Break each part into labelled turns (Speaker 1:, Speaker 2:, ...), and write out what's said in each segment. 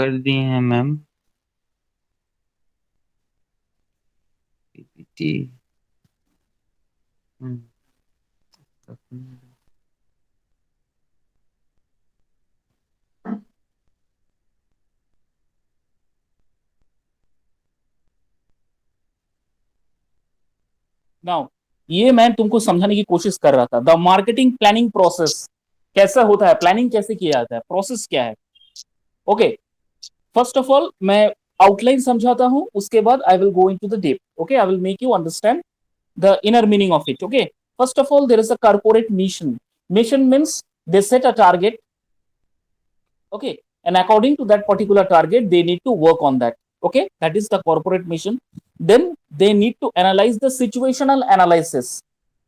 Speaker 1: कर दिए हैं मैम। पीपीटी।
Speaker 2: नाउ ये मैं तुमको समझाने की कोशिश कर रहा था, द मार्केटिंग प्लानिंग प्रोसेस कैसा होता है, प्लानिंग कैसे किया जाता है, प्रोसेस क्या है। ओके, फर्स्ट ऑफ ऑल मैं आउटलाइन समझाता हूं, उसके बाद I will go into the depth. Okay, I will make you understand the inner meaning of it. Okay, first of all, there is a corporate mission. Mission means they set a target. Okay, and according to that particular target, they need to work on that. Okay, that is the corporate mission. Then they need to analyze the situational analysis.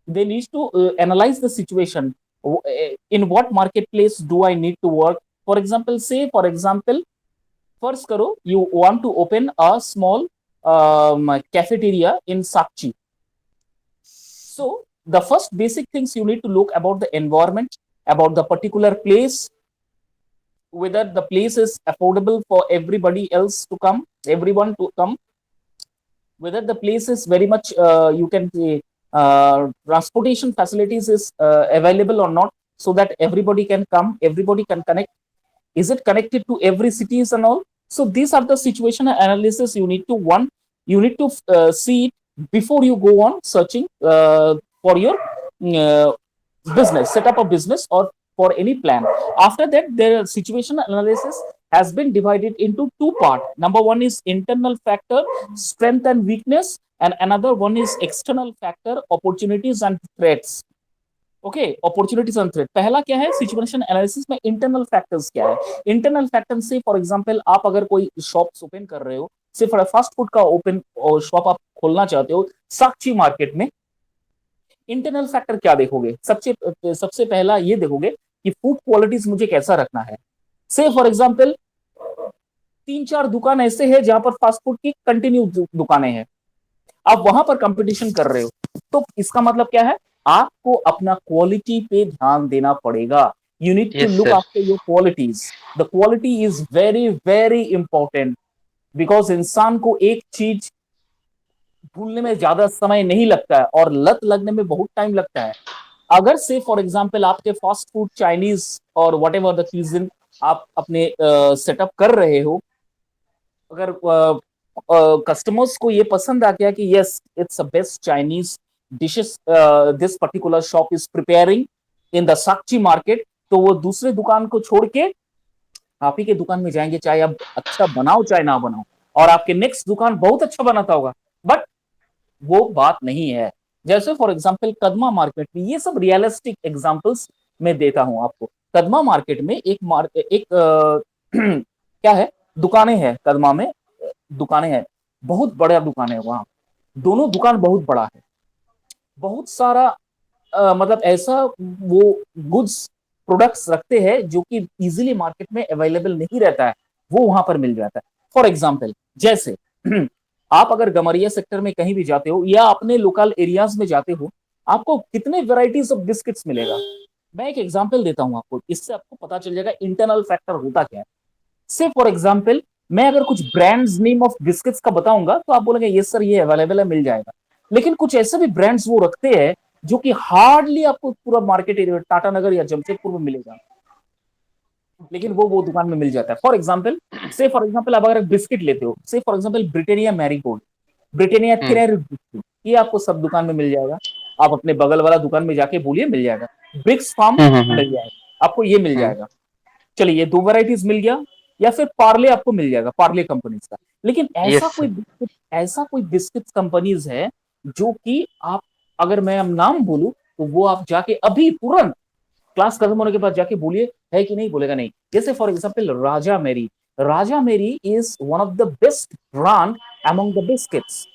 Speaker 2: They need to analyze the situation. In what marketplace do I need to work? For example, say for example, first karo you want to open a small cafeteria in Sakchi. So the first basic things you need to look about the environment, about the particular place, whether the place is affordable for everybody else to come, everyone to come, whether the place is very much you can say transportation facilities is available or not, so that everybody can come, everybody can connect. Is it connected to every cities and all? So these are the situational analysis you need to one. You need to see it before you go on searching for your uh, business, set up a business or for any plan. After that, the situational analysis has been divided into two parts. Number one is internal factor, strength and weakness, and another one is external factor, opportunities and threats. Okay, opportunities and threat. पहला क्या है situation analysis में, internal factors क्या है। Internal factor से for example आप अगर कोई शॉप ओपन कर रहे हो, सिर्फ फास्ट फूड का ओपन शॉप आप खोलना चाहते हो साक्षी मार्केट में, इंटरनल फैक्टर क्या देखोगे, सबसे सबसे पहला ये देखोगे कि फूड क्वालिटीज मुझे कैसा रखना है। से फॉर एग्जांपल तीन चार दुकान ऐसे हैं जहां पर फास्ट फूड की कंटिन्यू दुकानें हैं, आप वहां पर कंपटीशन कर रहे हो, तो इसका मतलब क्या है, आपको अपना क्वालिटी पे ध्यान देना पड़ेगा। You need to
Speaker 1: yes
Speaker 2: look
Speaker 1: sir.
Speaker 2: After your qualities. The quality is very very important, because इंसान को एक चीज भूलने में ज्यादा समय नहीं लगता है और लत लगने में बहुत टाइम लगता है। अगर से फॉर एग्जाम्पल आपके फास्ट फूड चाइनीज और वट एवर द चीज आप अपने सेटअप कर रहे हो, अगर कस्टमर्स को ये पसंद आ गया कि yes it's a best Chinese dishes this particular shop is preparing in the Sakshi market, तो वो दूसरे दुकान को छोड़ के आप ही के दुकान में जाएंगे, चाहे आप अच्छा बनाओ चाहे ना बनाओ, और आपके नेक्स्ट दुकान बहुत अच्छा बनाता होगा, बट वो बात नहीं है। जैसे फॉर एग्जाम्पल कदमा मार्केट में, ये सब रियलिस्टिक एग्जाम्पल्स मैं देता हूं आपको। कदमा मार्केट में एक क्या है, दुकानें हैं कदमा में, दुकानें हैं, बहुत बड़ा दुकान है वहां, दोनों दुकान बहुत बड़ा है, बहुत सारा मतलब ऐसा वो गुड्स प्रोडक्ट्स रखते हैं जो कि इजीली मार्केट में अवेलेबल नहीं रहता है, वो वहां पर मिल जाता है। फॉर एग्जाम्पल जैसे आप अगर गमरिया सेक्टर में कहीं भी जाते हो या अपने लोकल एरियाज में जाते हो, आपको कितने वेराइटीज ऑफ बिस्किट्स मिलेगा। मैं एक एग्जाम्पल देता हूं आपको, इससे आपको पता चल जाएगा इंटरनल फैक्टर होता क्या है। से फॉर एग्जाम्पल मैं अगर कुछ ब्रांड्स नेम ऑफ बिस्किट्स का बताऊंगा तो आप बोलेंगे ये सर ये अवेलेबल है मिल जाएगा, लेकिन कुछ ऐसे भी ब्रांड्स वो रखते हैं जो कि हार्डली आपको पूरा मार्केट एरिया टाटा नगर या जमशेदपुर में मिलेगा, लेकिन वो दुकान में मिल जाता है। फॉर एग्जाम्पल आप अगर बिस्किट लेते हो, से for example Britannia marigold, Britannia
Speaker 1: hmm
Speaker 2: thinner biscuit, ये आपको सब दुकान में मिल जाएगा। आप अपने बगल वाला दुकान में जाके बोलिए मिल जाएगा। ब्रिक्स फार्म
Speaker 1: हम्म हम्म
Speaker 2: मिल जाएगा आपको, ये मिल
Speaker 1: हम्म
Speaker 2: जाएगा। चलिए ये दो वैरायटीज मिल गया, या फिर पार्ले आपको मिल जाएगा, पार्ले कंपनीज का। लेकिन
Speaker 1: यस
Speaker 2: ऐसा कोई
Speaker 1: सर।
Speaker 2: बिस्किट, ऐसा कोई बिस्किट कंपनीज है जो कि आप, अगर मैं अब नाम बोलूं तो वो आप जाके अभी तुरंत क्लास खत्म होने के बाद जाके बोलिए है कि नहीं, बोलेगा नहीं। जैसे फॉर एग्जाम्पल राजा मेरी, राजा मेरी is one of the best brand among the biscuits,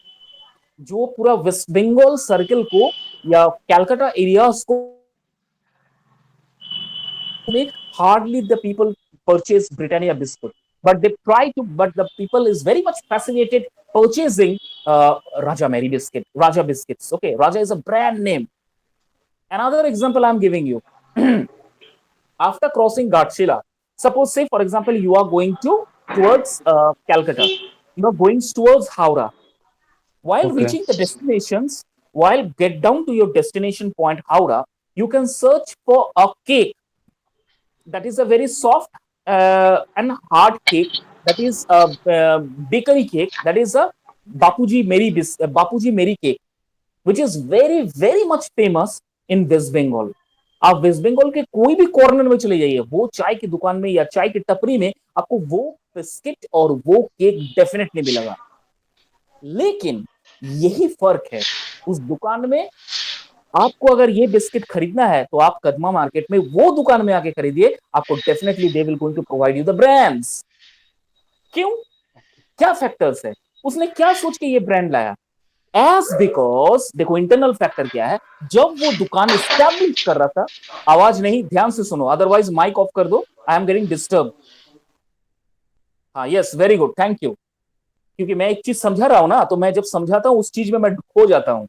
Speaker 2: जो पूरा वेस्ट बंगाल सर्कल को या कैलकाटा एरियाज को make, hardly the people purchase Britannia biscuit, but they try to. But the people is very much fascinated purchasing Raja Mary biscuit, Raja biscuits. Okay, Raja is a brand name. Another example I'm giving you. After crossing Ghatshila, suppose say for example you are going to towards Calcutta. You are going towards Howrah. While
Speaker 1: Okay.
Speaker 2: reaching the destinations, while get down to your destination point, Howrah, you can search for a cake that is a very soft and hard cake. That is a bakery cake. That is a Bapuji Mary cake, which is very very much famous in West Bengal. आप waste Bengal के कोई भी corner में चले जाइए, वो चाय की दुकान में या चाय की टपरी में आपको वो बिस्किट और वो केक डेफिनेटली मिलेगा। लेकिन यही फर्क है, उस दुकान में आपको अगर ये बिस्किट खरीदना है तो आप कदमा मार्केट में वो दुकान में आके खरीदिए, आपको definitely they will going to provide you the brands. क्यों? क्या फैक्टर्स है? उसने क्या सोच के ये ब्रांड लाया? एज बिकॉज देखो इंटरनल फैक्टर क्या है, जब वो दुकान स्टैब्लिश कर रहा था, आवाज नहीं, ध्यान से सुनो, अदरवाइज माइक ऑफ कर दो, आई एम गेटिंग डिस्टर्ब। हाँ yes, very good, thank you. क्योंकि मैं एक चीज समझा रहा हूं ना, तो मैं जब समझाता हूं उस चीज में मैं खो जाता हूं।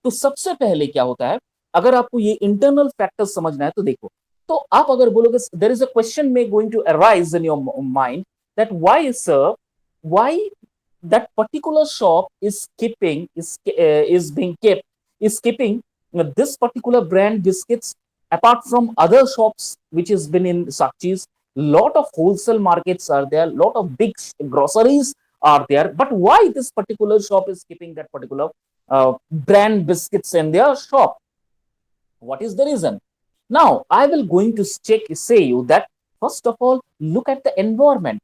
Speaker 2: तो सबसे पहले क्या होता है, अगर आपको ये इंटरनल फैक्टर समझना है तो देखो, तो आप अगर बोलोगे, there is a question may going to arise in your mind that why sir, why that particular shop is keeping is being kept is keeping this particular brand biscuits apart from other shops which has been in Sakchi's. Lot of wholesale markets are there, lot of big groceries are there, but why this particular shop is keeping that particular brand biscuits in their shop? What is the reason? Now I will going to say you that first of all, look at the environment.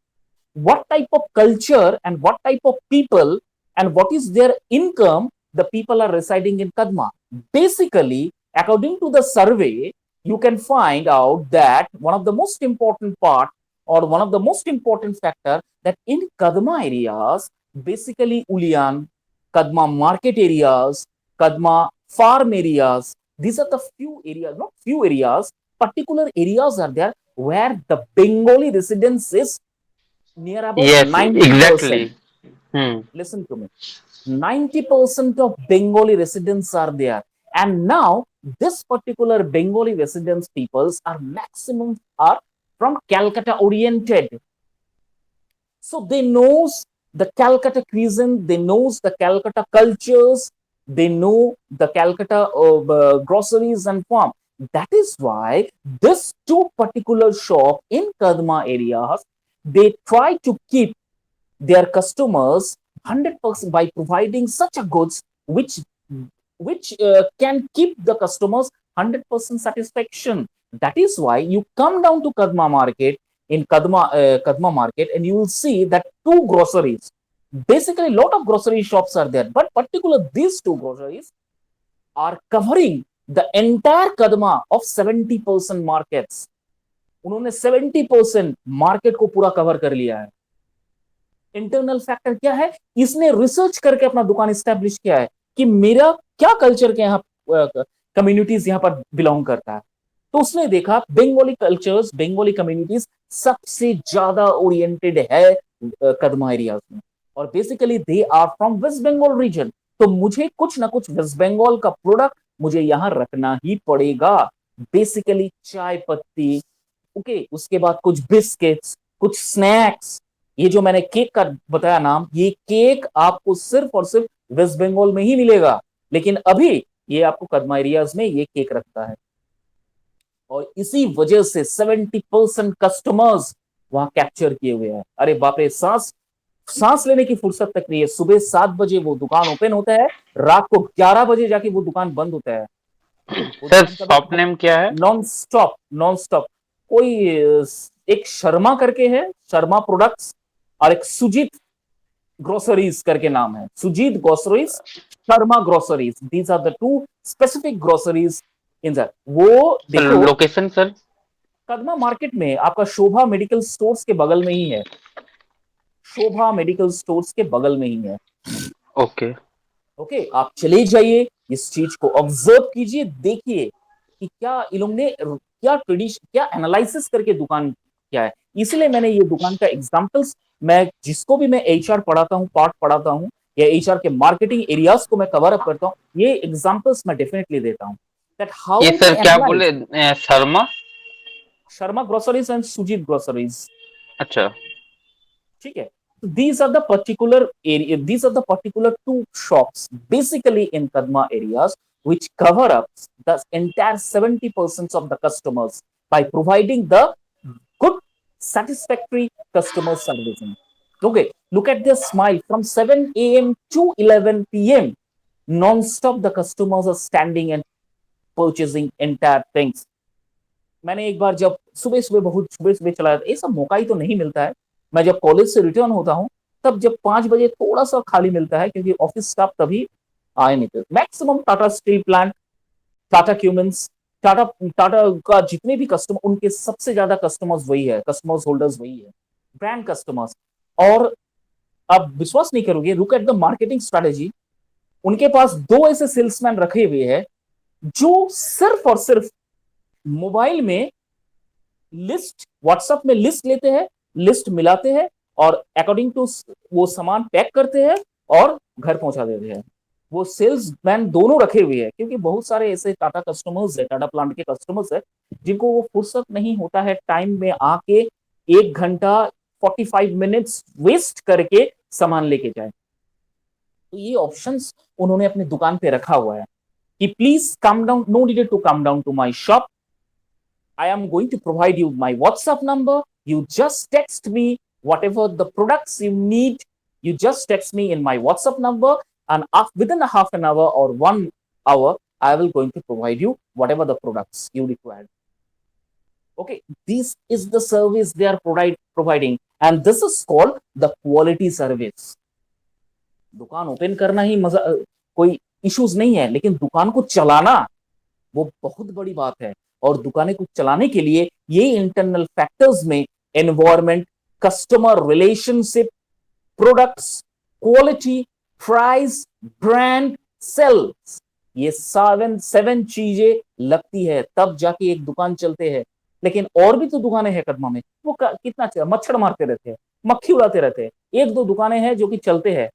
Speaker 2: What type of culture and what type of people and what is their income the people are residing in Kadma. Basically, according to the survey, you can find out that one of the most important part or one of the most important factor that in Kadma areas, basically Ulian, Kadma market areas, Kadma farm areas, these are the few areas, not few areas, particular areas are there where the Bengali residence is near about
Speaker 1: Yes,
Speaker 2: 90%.
Speaker 1: exactly. Hmm.
Speaker 2: Listen to me. 90% of Bengali residents are there. And now, this particular Bengali residents peoples are maximum are from Calcutta oriented. So they knows the Calcutta cuisine, they knows the Calcutta cultures, they know the Calcutta groceries and farm. That is why this two particular shop in Kadma areas, they try to keep their customers 100% by providing such a goods which can keep the customers 100% satisfaction. That is why you come down to Kadma market, in Kadma market, and you will see that two groceries, basically a lot of grocery shops are there, but particular these two groceries are covering the entire Kadma of 70% markets. उन्होंने 70% market को पूरा cover कर लिया है। Internal factor क्या है, इसने research करके अपना दुकान स्टैब्लिश किया है कि मेरा क्या कल्चर के यहाँ कम्युनिटीज यहाँ पर बिलोंग करता है। तो उसने देखा बंगाली कल्चर्स, बंगाली कम्युनिटीज सबसे ज्यादा ओरिएंटेड है कदमा एरियाज में, और basically they are from West Bengal region. तो मुझे कुछ ना कुछ वेस्ट बंगाल का प्रोडक्ट मुझे यहाँ रखना ही पड़ेगा। बेसिकली चाय पत्ती, ओके, उसके बाद कुछ बिस्किट्स, कुछ स्नैक्स। ये जो मैंने केक का बताया नाम, ये केक आपको सिर्फ और सिर्फ वेस्ट बंगाल में ही मिलेगा, लेकिन अभी ये आपको कदमा एरियाज में ये केक रखता है। और इसी वजह से 70% कस्टमर्स वहां कैप्चर किए हुए हैं। अरे बाप रे, सांस सांस लेने की फुर्सत तक नहीं है। सुबह 7 बजे वो दुकान ओपन होता है, रात को 11 बजे जाके वो दुकान बंद होता है। वो
Speaker 1: सर
Speaker 2: दुकान का
Speaker 1: शॉप
Speaker 2: तो
Speaker 1: नेम क्या है?
Speaker 2: Non stop, non stop. कोई एक शर्मा करके है, शर्मा प्रोडक्ट्स, और एक सुजीत ग्रोसरीज करके नाम है, Sujit groceries, Sharma groceries. These are the two specific groceries in that. वो
Speaker 1: सर
Speaker 2: देखो,
Speaker 1: लोकेशन सर?
Speaker 2: कदमा मार्केट में आपका शोभा मेडिकल स्टोर्स के बगल में ही है, शोभा मेडिकल स्टोर्स के बगल में ही है।
Speaker 1: ओके।
Speaker 2: ओके, आप चले जाइए, इस चीज को ऑब्जर्व कीजिए, देखिए कि क्या इन लोग ने क्या ट्रेडिशन, क्या एनालिसिस करके दुकान क्या है। इसलिए मैंने ये दुकान का एग्जांपल्स, मैं जिसको भी मैं एचआर पढ़ाता हूँ, पार्ट पढ़ाता हूँ, या एचआर के मार्केटिंग एरियाज को मैं कवर अप करता हूँ, ये एग्जांपल्स मैं डेफिनेटली देता हूँ दैट
Speaker 1: ये
Speaker 2: हाउ दे
Speaker 1: सर क्या
Speaker 2: एनालाइज।
Speaker 1: बोले, Sharma?
Speaker 2: Sharma groceries and Sujit groceries.
Speaker 1: अच्छा।
Speaker 2: ठीक है। So these are the particular area, these are the particular two shops basically in Kadma areas which cover up the entire 70% of the customers by providing the good satisfactory customer service. Okay, look at their smile from 7 a.m. to 11 p.m. Non-stop the customers are standing and purchasing entire things. मैंने एक बार जब सुबह सुबह बहुत सुबह सुबह चला जाता, ये सब मौका ही तो नहीं मिलता है। मैं जब कॉलेज से रिटर्न होता हूँ तब जब 5 बजे थोड़ा सा खाली मिलता है क्योंकि ऑफिस स्टाफ तभी आए नहीं थे। Maximum Tata steel plant, Tata Cummins, Tata Tata का जितने भी कस्टमर, उनके सबसे ज्यादा कस्टमर्स वही है, कस्टमर्स होल्डर्स वही है, ब्रांड कस्टमर्स। और आप विश्वास नहीं करोगे, look at the marketing strategy. उनके पास दो ऐसे सेल्समैन रखे हुए हैं जो सिर्फ और सिर्फ मोबाइल में लिस्ट, व्हाट्सएप में लिस्ट लेते हैं, लिस्ट मिलाते हैं और अकॉर्डिंग टू वो सामान पैक करते हैं और घर पहुंचा देते हैं। वो सेल्समैन दोनों रखे हुए हैं क्योंकि बहुत सारे ऐसे टाटा कस्टमर्स है, टाटा प्लांट के कस्टमर्स है जिनको वो फुर्सत नहीं होता है टाइम में आके 1 घंटा 45 मिनट्स वेस्ट करके सामान लेके जाए। तो ये ऑप्शंस उन्होंने अपनी दुकान पे रखा हुआ है कि please come down, no needed to come down to my shop, I am going to provide you my WhatsApp number. You just text me whatever the products you need. You just text me in my WhatsApp number, and within a half an hour or 1 hour, I will going to provide you whatever the products you require. Okay, this is the service they are providing, and this is called the quality service. दुकान open करना ही मजा, कोई issues नहीं है, लेकिन दुकान को चलाना वो बहुत बड़ी बात है। और दुकानें को चलाने के लिए ये इंटरनल फैक्टर्स में environment, customer relationship, products, quality, price, brand, sales, ये 7 चीजें लगती है तब जाके एक दुकान चलते हैं। लेकिन और भी तो दुकानें हैं कदमा में, वो कितना मच्छर मारते रहते हैं, मक्खी उड़ाते रहते हैं। 1-2 दुकानें हैं जो कि चलते हैं,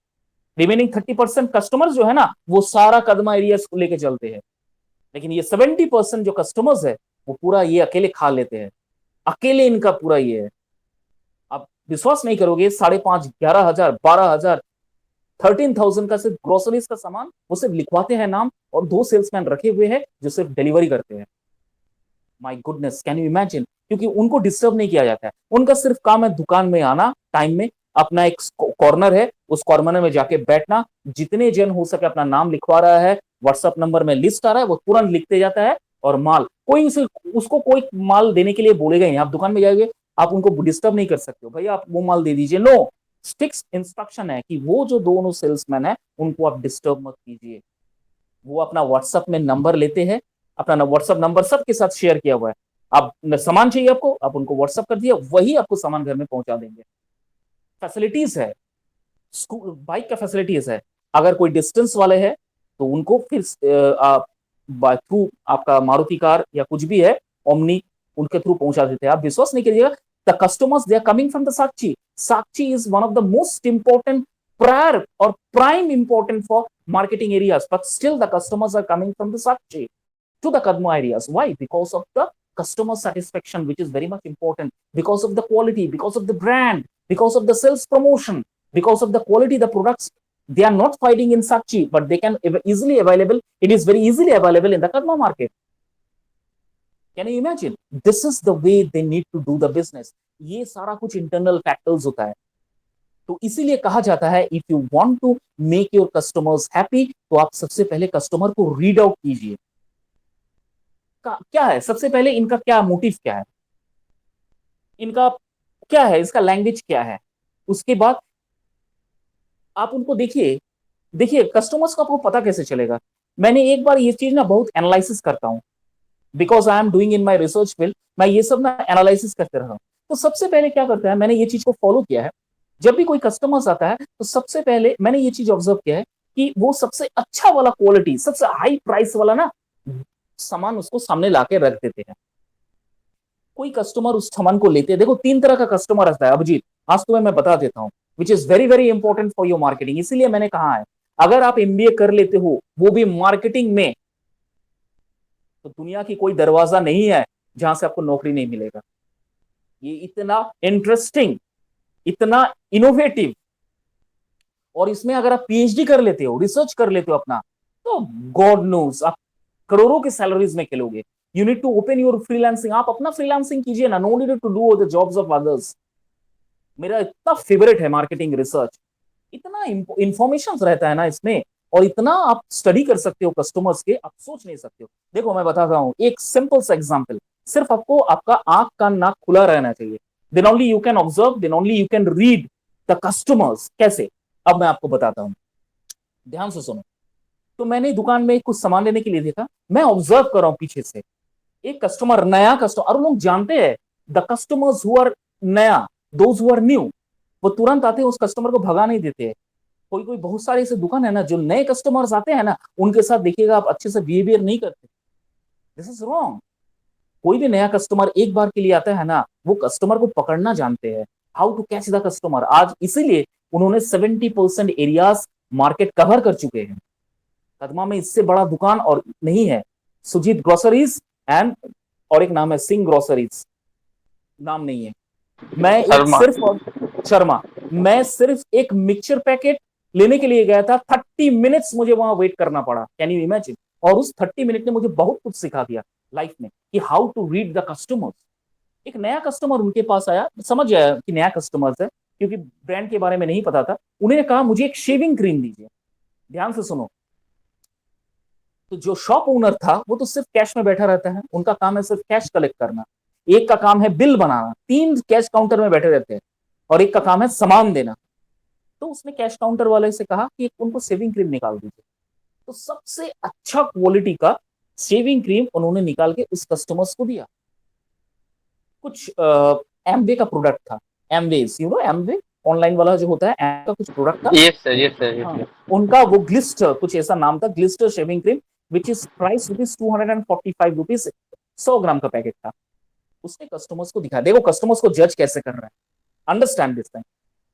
Speaker 2: रिमेनिंग 30% कस्टमर्स जो है ना वो सारा कदमा एरिया को लेके चलते हैं। लेकिन ये 70% जो कस्टमर्स है वो पूरा ये अकेले खा लेते हैं, अकेले इनका पूरा ये है। आप विश्वास नहीं करोगे, 5,500, 11,000, 12,000, 13,000 का सिर्फ ग्रोसरीज का सामान वो सिर्फ लिखवाते हैं नाम, और 2 सेल्समैन रखे हुए हैं जो सिर्फ डिलीवरी करते हैं। My goodness, can you imagine? क्योंकि उनको डिस्टर्ब नहीं किया जाता है, उनका सिर्फ काम है दुकान में आना टाइम में, अपना एक कॉर्नर है उस कॉर्नर में जाके बैठना, जितने जन हो सके अपना नाम लिखवा रहा है, व्हाट्सएप नंबर में लिस्ट आ रहा है वो तुरंत लिखते जाता है, और माल कोई उसको कोई माल देने के लिए बोलेगा ही। आप दुकान में जाएंगे, आप उनको डिस्टर्ब नहीं कर सकते हो, भैया आप वो माल दे दीजिए, नो, स्टिक्स इंस्ट्रक्शन है कि वो जो दोनों सेल्समैन है उनको आप डिस्टर्ब मत कीजिए। वो अपना व्हाट्सएप में नंबर लेते हैं, अपना व्हाट्सएप नंबर सबके साथ शेयर किया हुआ है। आप सामान चाहिए आपको, आप उनको व्हाट्सएप कर दिया, वही आपको सामान घर में पहुंचा देंगे। फैसिलिटीज है, बाइक का फैसिलिटीज है, अगर कोई डिस्टेंस वाले है तो उनको फिर थ्रू आपका मारुति कार या कुछ भी है ओमनी, उनके थ्रू पहुंचा देते हैं। आप विश्वास नहीं करिएगा, the customers they are coming from the Sakshi. Sakshi is one of the most important prior or prime important for marketing areas, but still the customers are coming from the Sakchi to the Kadma areas. Why? Because of the customer satisfaction, which is very much important, because of the quality, because of the brand, because of the sales promotion, because of the quality, the products, they are not fighting in Sakchi, but they can easily available. It is very easily available in the Kadma market. Can you imagine? This is the way they need to do the business. ये सारा कुछ internal factors होता है। तो इसीलिए कहा जाता है if you want to make your customers happy, तो आप सबसे पहले कस्टमर को रीड आउट कीजिए। क्या है सबसे पहले, इनका क्या मोटिव क्या है, इनका क्या है, इसका लैंग्वेज क्या है। उसके बाद आप उनको देखिए, देखिए कस्टमर्स को आपको पता कैसे चलेगा। मैंने एक बार ये चीज ना बहुत एनालिसिस करता हूं, because I am doing in my research field, मैं ये सब ना एनालिसिस करते रहा हूं। तो सबसे पहले क्या करता है, मैंने ये चीज को फॉलो किया है, जब भी कोई कस्टमर्स आता है तो सबसे पहले मैंने ये चीज ऑब्जर्व किया है कि वो सबसे अच्छा वाला क्वालिटी, सबसे हाई प्राइस वाला ना सामान उसको सामने लाके रख देते हैं। कोई कस्टमर उस सामान को लेते हैं, देखो 3 तरह का कस्टमर आता है अभिजीत, आज तुम्हें मैं बता देता हूं, which is very very important for your marketing. इसीलिए मैंने कहा है अगर आप एमबीए कर लेते हो वो भी मार्केटिंग में, तो दुनिया की कोई दरवाजा नहीं है जहां से आपको नौकरी नहीं मिलेगा। ये इतना इंटरेस्टिंग इतना इनोवेटिव, और इसमें अगर आप पीएचडी कर लेते हो, रिसर्च कर लेते हो अपना, तो गॉड नोस आप करोड़ों की सैलरीज में खेलोगे। You need to open your freelancing, आप अपना फ्रीलांसिंग कीजिए ना, no need to do the jobs of others. मेरा इतना फेवरेट है मार्केटिंग रिसर्च, इतना इंफॉर्मेशन रहता है ना इसमें, और इतना आप स्टडी कर सकते हो कस्टमर्स के, आप सोच नहीं सकते हो। देखो मैं बताता हूं एक सिंपल सा एग्जांपल, सिर्फ आपको आपका आंख कान नाक खुला रहना चाहिए, then only you can observe, then only you can read the customers. कैसे? अब मैं आपको बताता हूं, ध्यान से सुनो। तो मैंने दुकान में कुछ सामान लेने के लिए देखा, मैं ऑब्जर्व कर रहा हूं पीछे से, एक कस्टमर, नया कस्टमर, और लोग जानते हैं द कस्टमर्स हु आर नया, दोज हु आर न्यू, वो तुरंत आते हैं, उस कस्टमर को भगा नहीं देते हैं। कोई कोई बहुत सारे ऐसे दुकान है ना, जो नए कस्टमर्स आते हैं ना, उनके साथ देखिएगा आप अच्छे से बिहेवियर नहीं करते। This is wrong. कोई भी नया कस्टमर एक बार के लिए आता है ना, वो कस्टमर को पकड़ना जानते हैं, how to catch the customer. आज इसीलिए उन्होंने 70% एरियाज मार्केट कवर कर चुके हैं। कदमा में इससे बड़ा दुकान और नहीं है, सुजीत ग्रोसरीज एंड, और एक नाम है सिंह ग्रोसरीज, नाम नहीं है। मैं एक
Speaker 1: शर्मा।
Speaker 2: सिर्फ, और शर्मा, मैं सिर्फ एक मिक्सचर पैकेट लेने के लिए गया था, 30 मिनट्स मुझे वहां वेट करना पड़ा, कैन यू इमेजिन। और उस 30 मिनट ने मुझे बहुत कुछ सिखा दिया लाइफ में, कि how to read the customers. एक नया कस्टमर उनके पास आया, समझ गया कि नया कस्टमर है, क्योंकि ब्रांड के बारे में नहीं पता था। उन्होंने कहा मुझे एक शेविंग क्रीम दीजिए। ध्यान से सुनो, तो जो शॉप ओनर था वो तो सिर्फ कैश में बैठा रहता है, उनका काम है सिर्फ कैश कलेक्ट करना। एक का काम है बिल बनाना, 3 कैश काउंटर में बैठे रहते हैं, और एक का काम है सामान देना। तो उसने कैश काउंटर वाले से कहा कि उनको शेविंग क्रीम निकाल दीजिए। तो सबसे अच्छा क्वालिटी का शेविंग क्रीम उन्होंने निकाल के उस कस्टमर्स को दिया। कुछ एमवे का प्रोडक्ट था, Amway, you know Amway, online वाला जो होता है, एम का कुछ प्रोडक्ट था।
Speaker 1: Yes sir, yes sir, yes
Speaker 2: हाँ,
Speaker 1: सर।
Speaker 2: उनका वो ग्लिस्टर, कुछ ऐसा नाम था, Glister shaving cream, which is price rupees 245 rupees, 100 ग्राम का पैकेट था। उसने कस्टमर्स को दिखाया, देखो कस्टमर्स को जज कैसे कर रहा है, अंडरस्टैंड दिस थिंग।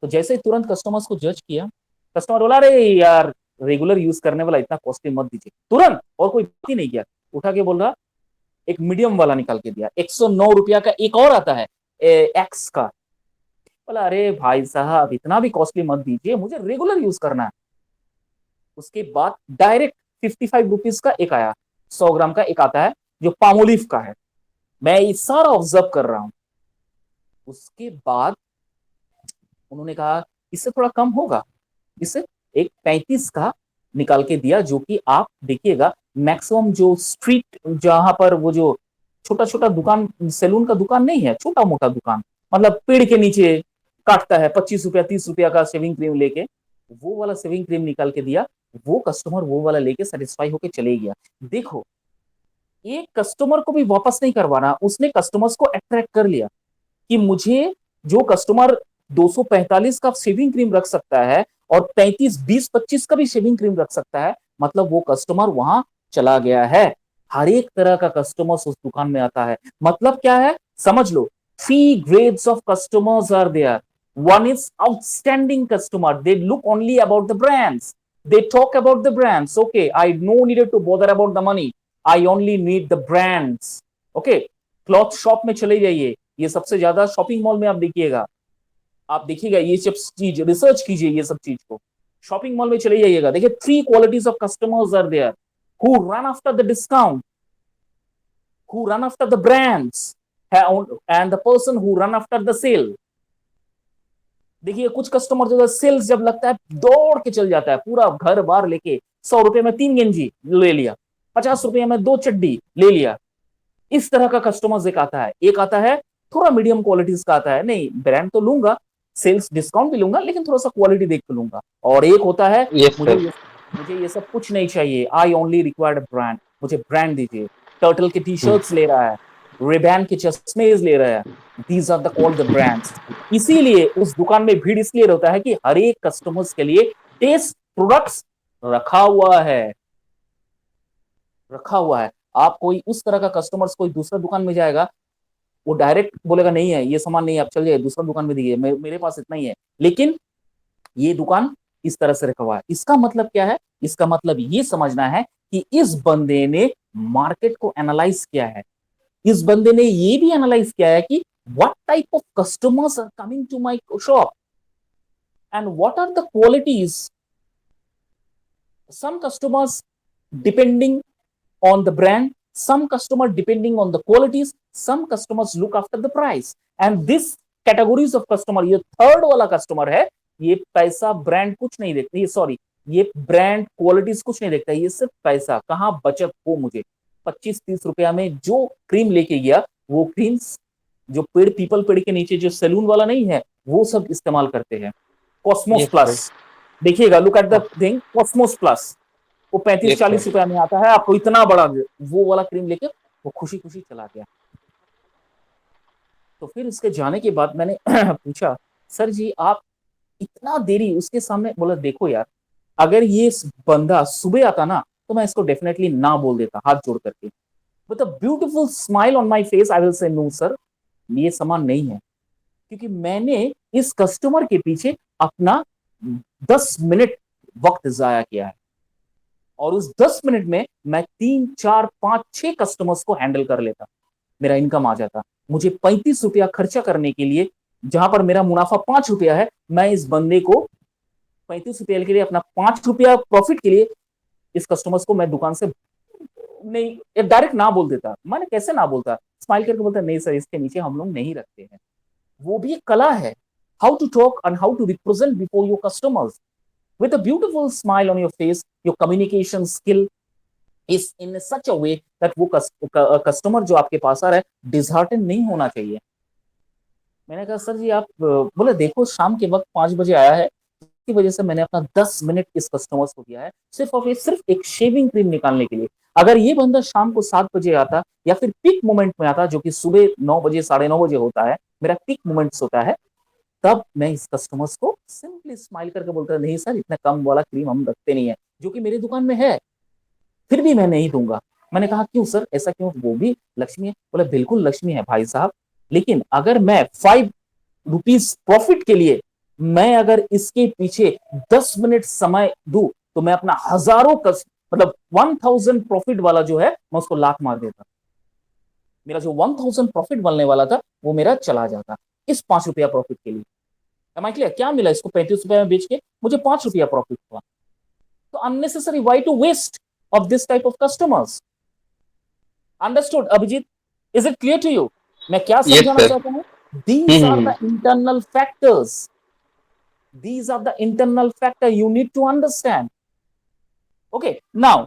Speaker 2: तो जैसे ही तुरंत कस्टमर्स को जज किया, कस्टमर बोला अरे यार, रेगुलर यूज करने वाला इतना कॉस्टली मत दीजिए, तुरंत, और कोई बात ही नहीं किया। उठा के बोल रहा, एक मीडियम वाला निकाल के दिया, 109 रुपया का एक और आता है एक्स का। बोला अरे भाई साहब, इतना भी कॉस्टली मत दीजिए, मुझे रेगुलर यूज करना है। उसके बाद डायरेक्ट 55 रुपीज का एक आया, 100 ग्राम का एक आता है, जो पामोलिव का है। मैं ये सारा ऑब्जर्व कर रहा हूं। उसके बाद उन्होंने कहा इससे थोड़ा कम होगा, इससे एक 35 का निकाल के दिया, जो कि आप देखिएगा मैक्सिमम जो स्ट्रीट, जहां पर वो जो छोटा छोटा दुकान, सैलून का दुकान नहीं है, छोटा मोटा दुकान, मतलब पेड़ के नीचे काटता है 25 रुपया 30 रुपया का शेविंग क्रीम लेके, वो वाला शेविंग क्रीम निकाल के दिया। वो कस्टमर वो वाला लेके सेटिस्फाई होके चले गया। देखो, एक कस्टमर को भी वापस नहीं करवाना, उसने कस्टमर्स को अट्रैक्ट कर लिया, कि मुझे जो कस्टमर 245 का शेविंग क्रीम रख सकता है, और 35 20 25 का भी शेविंग क्रीम रख सकता है, मतलब वो कस्टमर वहां चला गया है। हर एक तरह का कस्टमर उस दुकान में आता है। मतलब क्या है, समझ लो, 3 grades of customers are there. One is outstanding customer, they look only about the brands, they talk about the brands, okay, I no needed to bother about the money, I only need the brands, okay। Cloth shop में चले जाइए, ये सबसे ज्यादा shopping mall में आप देखिएगा, आप देखिएगा ये सब चीज, रिसर्च कीजिए ये सब चीज को, शॉपिंग मॉल में चले जाइएगा, देखिए 3 qualities of customers are there, who run after the discount, who run after the brands, and the person who run after the sale. देखिए कुछ कस्टमर जो सेल्स जब लगता है, दौड़ के चल जाता है, पूरा घर बार लेके, 100 रुपए में 3 गंजी ले लिया, 50 रुपए में 2 चड्डी ले लिया। इस तरह का कस्टमर्स एक आता है। एक आता है थोड़ा मीडियम क्वालिटीज का आता है, नहीं ब्रांड तो लूंगा, सेल्स डिस्काउंट भी लूंगा, लेकिन थोड़ा सा क्वालिटी देख के लूंगा। और एक होता है,
Speaker 1: यस
Speaker 2: मुझे
Speaker 1: सर।
Speaker 2: ये मुझे ये सब कुछ नहीं चाहिए, आई ओनली रिक्वायर्ड ब्रांड, मुझे ब्रांड दीजिए। टर्टल के टी शर्ट्स ले रहा है, रेबैन के चश्मे ले रहा है, these are the all the brands. इसीलिए उस दुकान में भीड़ इसलिए रहता है कि हर एक कस्टमर्स के लिए टेस्ट प्रोडक्ट्स रखा हुआ है, रखा हुआ है। आप कोई उस तरह का कस्टमर्स कोई दूसरा दुकान में जाएगा, वो डायरेक्ट बोलेगा नहीं है ये सामान, नहीं है, आप चल जाइए दूसरा दुकान में दिए, मेरे पास इतना ही है। लेकिन ये दुकान इस तरह से रखा हुआ है। इसका मतलब क्या है, इसका मतलब ये समझना है कि इस बंदे ने मार्केट को एनालाइज किया है, इस बंदे ने ये भी एनालाइज किया है कि what type of customers are coming to my shop, and what are the qualities. Some customers depending on the brand, some customer depending on the qualities, some customers look after the price, and this categories of customer, ये third वाला customer है, ये पैसा brand कुछ नहीं देखता, ये sorry, ये ब्रांड क्वालिटीज कुछ नहीं देखता, ये सिर्फ पैसा कहाँ बचत हो मुझे। 25-30 रुपया में जो क्रीम लेके गया, वो क्रीम जो पेड़, पीपल पेड़ के नीचे जो सैलून वाला नहीं है, वो सब इस्तेमाल करते हैं। Cosmos
Speaker 1: yes sir.
Speaker 2: प्लस देखिएगा, look at the thing, Cosmos plus, वो पैंतीस
Speaker 1: यस
Speaker 2: चालीस
Speaker 1: सर।
Speaker 2: रुपया में आता है, आपको इतना बड़ा वो वाला क्रीम लेके वो खुशी खुशी चला गया। तो फिर इसके जाने के बाद मैंने पूछा, सर जी आप इतना देरी उसके सामने, बोला देखो यार, अगर ये बंदा सुबह आता ना तो मैं इसको डेफिनेटली ना बोल देता हाथ जोड़ करके, with a beautiful smile on my face I will say no sir, ये सामान नहीं है, क्योंकि मैंने इस कस्टमर के पीछे अपना 10 मिनट वक्त जाया किया है, और उस 10 मिनट में मैं 3 4 5 6 कस्टमर्स को हैंडल कर लेता, मेरा इनकम आ जाता। मुझे 35 रुपया खर्चा करने के लिए, जहां पर मेरा मुनाफा 5 रुपया है, मैं इस बंदे को 35 रुपया के लिए, अपना 5 रुपया प्रॉफिट के लिए, इस कस्टमर्स को मैं दुकान से नहीं डायरेक्ट ना बोल देता। मैंने कैसे ना बोलता, स्माइल करके बोलता नहीं सर, इसके नीचे हम लोग नहीं रखते हैं। वो भी एक कला है, how to talk and how to represent before your customers with a beautiful smile on your face. Your communication skill is in such a way that वो कस्टमर जो आपके पास आ रहा है डिसहार्टन नहीं होना चाहिए। मैंने कहा सर जी आप, बोले देखो शाम के वक्त 5 बजे आया है, इसकी वजह से मैंने अपना 10 मिनट इस कस्टमर्स को दिया है, सिर्फ और सिर्फ एक शेविंग क्रीम निकालने के लिए। अगर ये बंदा शाम को 7 बजे आता, या फिर पीक मोमेंट में आता, जो कि सुबह 9 बजे 9:30 बजे होता है, मेरा पीक मोमेंट्स होता है, तब मैं इस कस्टमर्स को सिंपली स्माइल करके बोलता नहीं सर, इतना कम वाला क्रीम हम रखते नहीं है, जो कि मेरी दुकान में है, फिर भी मैं नहीं दूंगा। मैंने कहा क्यों सर, ऐसा क्यों, वो भी लक्ष्मी है। बोले बिल्कुल लक्ष्मी है भाई साहब, लेकिन अगर मैं 5 रुपीज प्रॉफिट के लिए मैं अगर इसके पीछे 10 मिनट समय दू, तो मैं अपना हजारों मतलब 1000 प्रॉफिट वाला जो है, मैं उसको लाख मार देता। मेरा जो 1000 प्रॉफिट बनने वाला था, वो मेरा चला जाता इस 5 रुपया प्रॉफिट के लिए। Am I clear? क्या मिला इसको 35 रुपया में बेच के, मुझे 5 रुपया प्रॉफिट हुआ। तो unnecessary why to waste of this type of customers. Understood Abhijit? Is it clear to you? मैं क्या
Speaker 1: यस
Speaker 2: समझाना
Speaker 1: सर।
Speaker 2: चाहता हूं? These are the internal factors, these are the internal factor you need to understand. Okay, now,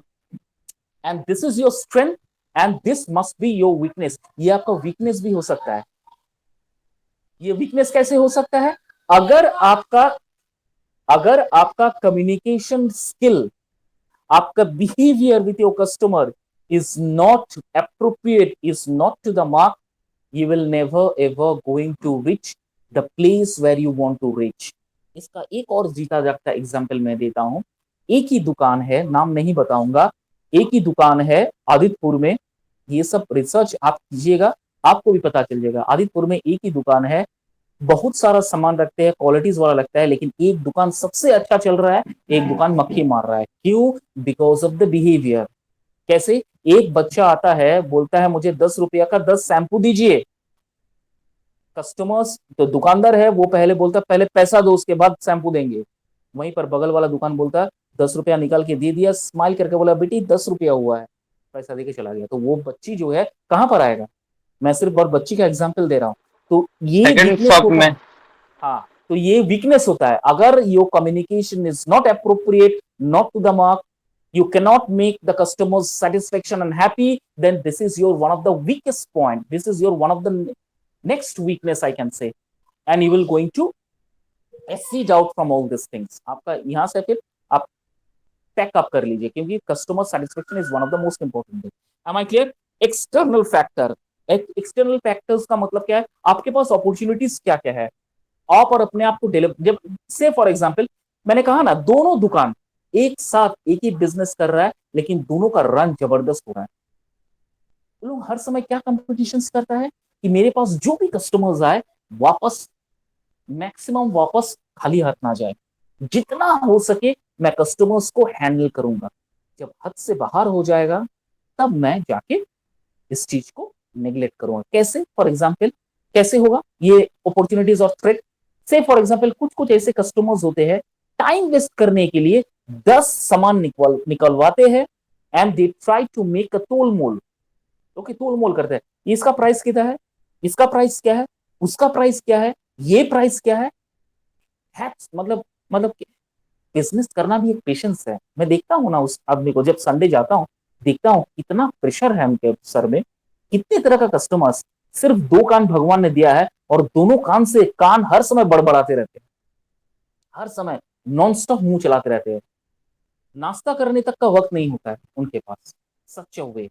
Speaker 2: and this is your strength and this must be your weakness. ये आपका weakness भी हो सकता है। ये वीकनेस कैसे हो सकता है? अगर आपका कम्युनिकेशन स्किल, आपका behaviour with your customer is not appropriate, is not to the mark, you will never ever going to reach the place where you want to reach. इसका एक और जीता जागता एग्जाम्पल मैं देता हूं। एक ही दुकान है, नाम नहीं बताऊंगा, एक ही दुकान है आदितपुर में, ये सब रिसर्च आप कीजिएगा, आपको भी पता चल जाएगा। आदितपुर में एक ही दुकान है, बहुत सारा सामान रखते हैं, क्वालिटीज वाला लगता है, लेकिन एक दुकान सबसे अच्छा चल रहा है, एक दुकान मक्खी मार रहा है। क्यों? Because of the behaviour. कैसे? एक बच्चा आता है, बोलता है मुझे 10 रुपया का 10 शैम्पू दीजिए। कस्टमर्स, तो दुकानदार है वो पहले बोलता पहले पैसा दो उसके बाद शैम्पू देंगे। वहीं पर बगल वाला दुकान बोलता 10 रुपया निकाल के दे दिया, स्माइल करके बोला बेटी 10 रुपया हुआ है, पैसा देके चला गया। तो वो बच्ची जो है कहां पर आएगा? मैं सिर्फ और बच्ची का एग्जाम्पल दे रहा हूँ। तो ये
Speaker 1: सेकंड
Speaker 2: वीकनेस
Speaker 1: शॉप
Speaker 2: होता
Speaker 1: में।
Speaker 2: है। हाँ, तो ये वीकनेस होता है। अगर your communication is not appropriate, not to the mark, you cannot make the customer's satisfaction and happy, then this is your one of the weakest point, this is your one of the next weakness I can say, and you will going to exceed out from all these things। आपका यहां से फिर आप pack up कर लीजिए, क्योंकि customer satisfaction is one of the most important thing. Am I clear? External factor, external factors का मतलब क्या है? आपके पास अपॉर्चुनिटीज क्या क्या है, आप और अपने आप को डेवलप। जब से फॉर एग्जांपल मैंने कहा ना, दोनों दुकान एक साथ एक ही बिजनेस कर रहा है, लेकिन दोनों का रन जबरदस्त हो रहा है। लोग हर समय क्या कंपटीशन करता है कि मेरे पास जो भी कस्टमर्स आए, वापस मैक्सिमम वापस खाली हाथ ना जाए, जितना हो सके मैं कस्टमर्स को हैंडल करूंगा। जब हद से बाहर हो जाएगा, तब मैं जाके इस चीज को नेग्लेक्ट करूंगा। कैसे? फॉर एग्जाम्पल कैसे होगा ये अपॉर्चुनिटीज और थ्रेट? से फॉर एग्जाम्पल कुछ कुछ ऐसे कस्टमर्स होते हैं टाइम वेस्ट करने के लिए 10 सामान निकलवाते हैं and they try to make a तोल मोल। ओके, तोल मोल करते हैं, इसका प्राइस कितना है, इसका प्राइस क्या है, उसका प्राइस क्या है, ये प्राइस क्या है मतलब बिजनेस करना भी एक पेशेंस है। मैं देखता हूँ ना उस आदमी को, जब संडे जाता हूँ देखता हूँ कितना प्रेशर है उनके सर में, कितने तरह का कस्टमर्स। सिर्फ दो कान भगवान ने दिया है और दोनों कान से कान हर समय बड़बड़ाते रहते हैं, हर समय नॉन स्टॉप मुंह चलाते रहते हैं, नाश्ता करने तक का वक्त नहीं होता है उनके पास, सच वे।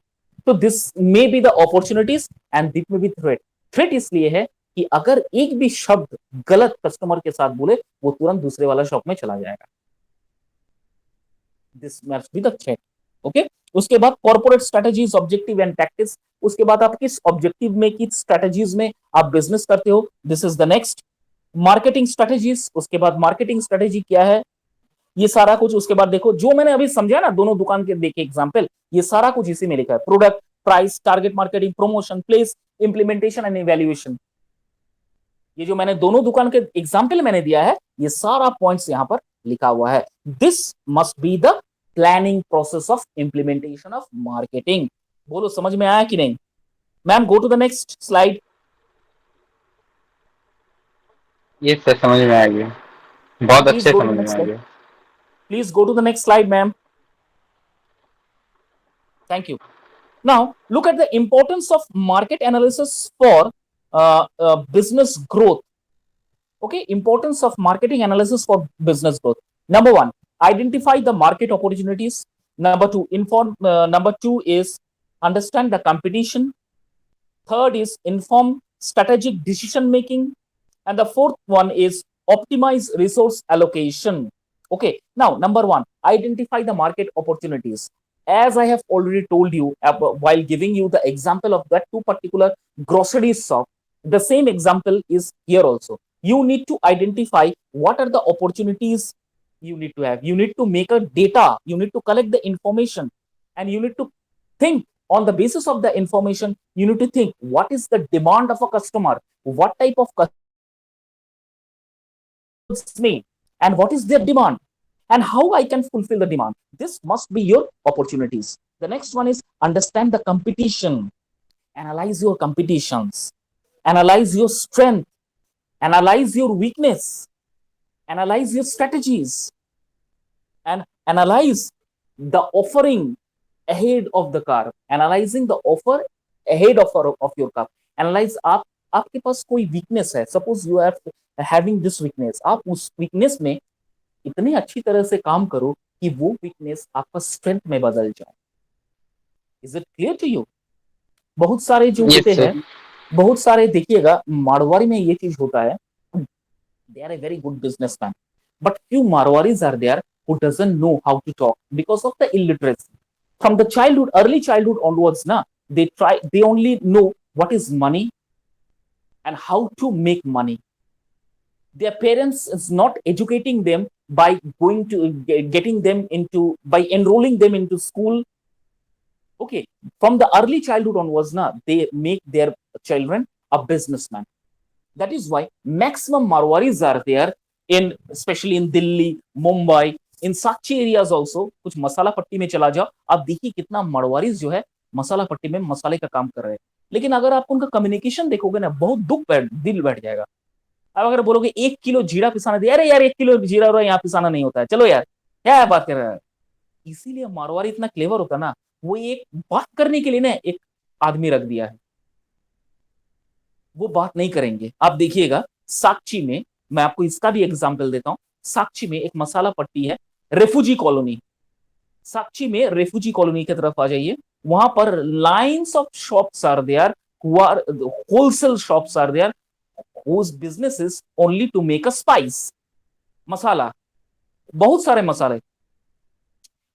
Speaker 2: तो this may be the opportunities and this may be threat. Threat इसलिए है कि अगर एक भी शब्द गलत कस्टमर के साथ बोले वो तुरंत दूसरे वाला शॉप में चला जाएगा। This must be the threat. Okay, उसके बाद corporate strategies, objective and tactics. उसके बाद आप किस ऑब्जेक्टिव में, किस स्ट्रेटेजीज में आप बिजनेस करते हो, this is the next. Marketing strategies, उसके बाद मार्केटिंग स्ट्रेटेजी क्या है, ये सारा कुछ। उसके बाद देखो जो मैंने अभी समझा ना, दोनों दुकान के देखे एग्जांपल, ये सारा कुछ इसी में लिखा है। Product, price, target marketing, promotion, place, implementation and evaluation. ये जो मैंने दोनों दुकान के एग्जांपल मैंने दिया है, ये सारा पॉइंट्स यहां पर लिखा हुआ है। This must be the planning process of implementation of marketing. बोलो समझ में आया कि नहीं? Ma'am go to the next slide.
Speaker 1: ये सर समझ में आ गया, बहुत
Speaker 2: प्लीज
Speaker 1: अच्छे
Speaker 2: गो टू द
Speaker 1: समझ में
Speaker 2: नेक्स्ट
Speaker 1: आ
Speaker 2: स्लाइड।
Speaker 1: गया।
Speaker 2: Please go to the next slide ma'am. Thank you. Now, look at the importance of market analysis for business growth. Okay, importance of marketing analysis for business growth. Number one, identify the market opportunities. Number two, inform. Number two is understand the competition. Third is inform strategic decision making, and the fourth one is optimize resource allocation. Okay, now number one, identify the market opportunities. As I have already told you while giving you the example of that two particular grocery shop, the same example is here also. You need to identify what are the opportunities you need to have. You need to make a data, you need to collect the information, and you need to think on the basis of the information. You need to think what is the demand of a customer, what type of me, and what is their demand, and how I can fulfill the demand. This must be your opportunities. The next one is understand the competition. Analyze your competitions, analyze your strength, analyze your weakness, analyze your strategies, and analyze the offering ahead of the car. Analyzing the offer ahead of your car. Analyze आपके पास कोई weakness है, suppose you are having this weakness, आप उस weakness में इतनी अच्छी तरह से काम करो कि वो वीकनेस आपका स्ट्रेंथ में बदल जाए। Is it clear to you? बहुत सारे जो
Speaker 1: यस
Speaker 2: होते हैं,
Speaker 1: सर।
Speaker 2: बहुत सारे देखिएगा मारवाड़ी में ये चीज होता है, they are a very good businessman, but few Marwaris are there who doesn't know how to talk because of the illiteracy. From the childhood, early childhood onwards, na, they only know what is money and how to make money. Their parents is not educating them by going to getting them into, by enrolling them into school. Okay, from the early childhood onwards, na, they make their children a businessman. That is why maximum Marwaris are there in, especially in Delhi, Mumbai, in Sakchi areas also. कुछ मसाला पट्टी में चला जाओ, आप देखिए कितना मरवारीज जो है मसाला पट्टी में मसाले का काम कर रहे हैं। लेकिन अगर आप उनका कम्युनिकेशन देखोगे ना, बहुत दिल बैठ जाएगा। अब अगर बोलोगे 1 किलो जीरा पिसाना दे, अरे यार 1 किलो जीरा यहाँ पिसाना नहीं होता है, चलो यार क्या बात कर रहा है। इसीलिए मारवाड़ी इतना क्लेवर होता है ना, वो एक बात करने के लिए ना एक आदमी रख दिया है, वो बात नहीं करेंगे। आप देखिएगा साक्षी में, मैं आपको इसका भी एग्जांपल देता हूं। साक्षी में एक मसाला पट्टी है, रेफ्यूजी कॉलोनी। साक्षी में रेफ्यूजी कॉलोनी की तरफ आ जाइए, वहां पर lines of shops are there, wholesale shops are there whose business is only to make a spice, मसाला, बहुत सारे मसाले।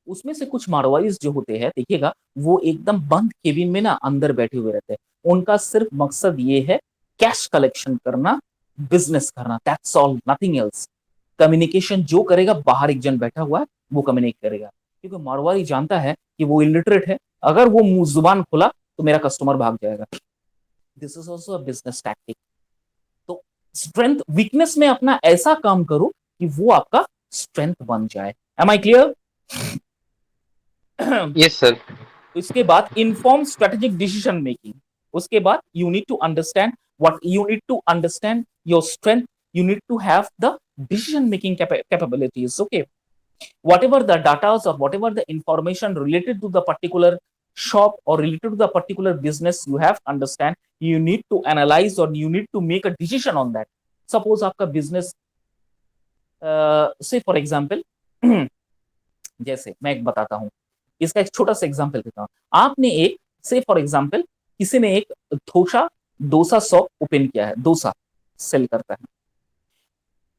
Speaker 2: उसमें से कुछ मारवाड़ीज जो होते हैं देखिएगा, वो एकदम बंद केबिन में ना अंदर बैठे हुए रहते हैं। उनका सिर्फ मकसद ये है कैश कलेक्शन करना, बिजनेस करना, that's all, nothing else. Communication जो करेगा, बाहर एक जन बैठा हुआ है वो कम्युनिकेट करेगा, क्योंकि मारवाड़ी जानता है कि वो इलिटरेट है, अगर वो मुंह जुबान खुला तो मेरा कस्टमर भाग जाएगा। This is also a business tactic. तो स्ट्रेंथ वीकनेस में अपना ऐसा काम करो कि वो आपका स्ट्रेंथ बन जाए। Am I clear?
Speaker 1: Yes sir.
Speaker 2: इसके बाद इन्फॉर्म स्ट्रेटेजिक डिसीजन मेकिंग। उसके बाद you need to understand what you need to understand your strength, you need to have the decision making capabilities. Okay, whatever the data or whatever the information related to the particular shop or related to the particular business you have understand, you need to analyze or you need to make a decision on that. Suppose आपका business say for example जैसे मैं एक बताता हूं, इसका एक छोटा सा एग्जांपल देता हूं। आपने एक से फॉर एग्जांपल किसी ने एक डोसा डोसा शॉप ओपन किया है, डोसा सेल करता है।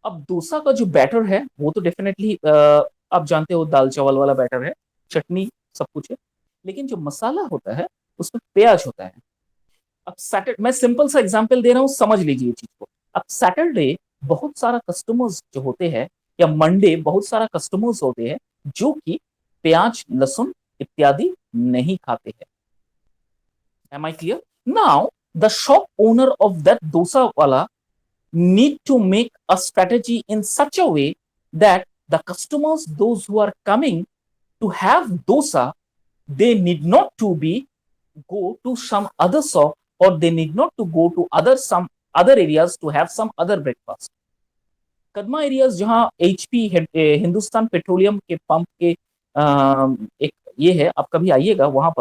Speaker 2: अब डोसा का जो बैटर है वो तो डेफिनेटली आप जानते हो दाल चावल वाला बैटर है, चटनी सब कुछ है, लेकिन जो मसाला होता है उसमें प्याज होता है। अब सैटरडे, मैं सिंपल सा एग्जांपल दे रहा हूं, समझ लीजिए चीज को। अब सैटरडे बहुत सारा कस्टमर्स जो होते हैं, या मंडे बहुत सारा कस्टमर्स होते हैं जो कि प्याज लहसुन इत्यादि नहीं खाते हैं। Am I clear? Now the shop owner of that dosa वाला need to make a strategy in such a way that the customers, those who are coming to have dosa, they need not to be go to some other shop, or they need not to go to some other areas to have some other breakfast. Kadma areas जहां HP Hindustan petroleum के pump के एक ये है, आप कभी आइएगा वहां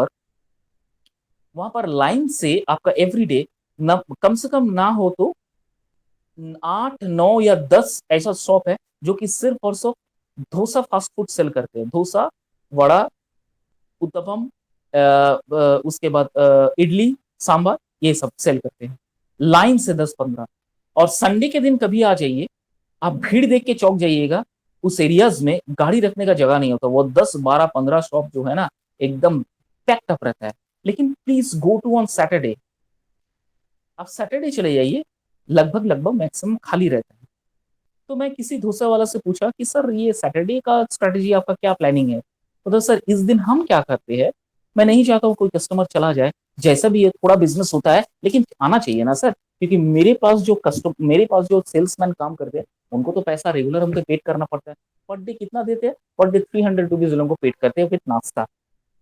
Speaker 2: पर लाइन से आपका एवरीडे न कम से कम ना हो तो 8 9 या 10 ऐसा शॉप है जो कि सिर्फ और सिर्फ डोसा फास्ट फूड सेल करते हैं। डोसा, वड़ा, उत्तपम, उसके बाद इडली सांभर, ये सब सेल करते हैं लाइन से 10 15। और संडे के दिन कभी आ जाइए, आप भीड़ देख के चौक जाइएगा, उस एरियाज में गाड़ी रखने का जगह नहीं होता, वो 10 12 15 शॉप जो है ना एकदम पैक्ड अप रहता है। लेकिन please go to on Saturday, आप सैटरडे चले जाइए, लगभग लगभग मैक्सिमम खाली रहता है। तो मैं किसी डोसा वाला से पूछा कि सर ये सैटरडे का स्ट्रेटेजी आपका क्या प्लानिंग है? तो सर इस दिन हम क्या करते हैं, मैं नहीं चाहता हूँ कोई कस्टमर चला जाए, जैसा भी है थोड़ा बिजनेस होता है लेकिन आना चाहिए ना सर, क्योंकि मेरे पास जो सेल्समैन काम करते हैं उनको तो पैसा रेगुलर हमको पेड करना पड़ता है। पर डे कितना देते हैं? पर डे 300 रुपीज लोगों को पेड करते हैं विद नाश्ता।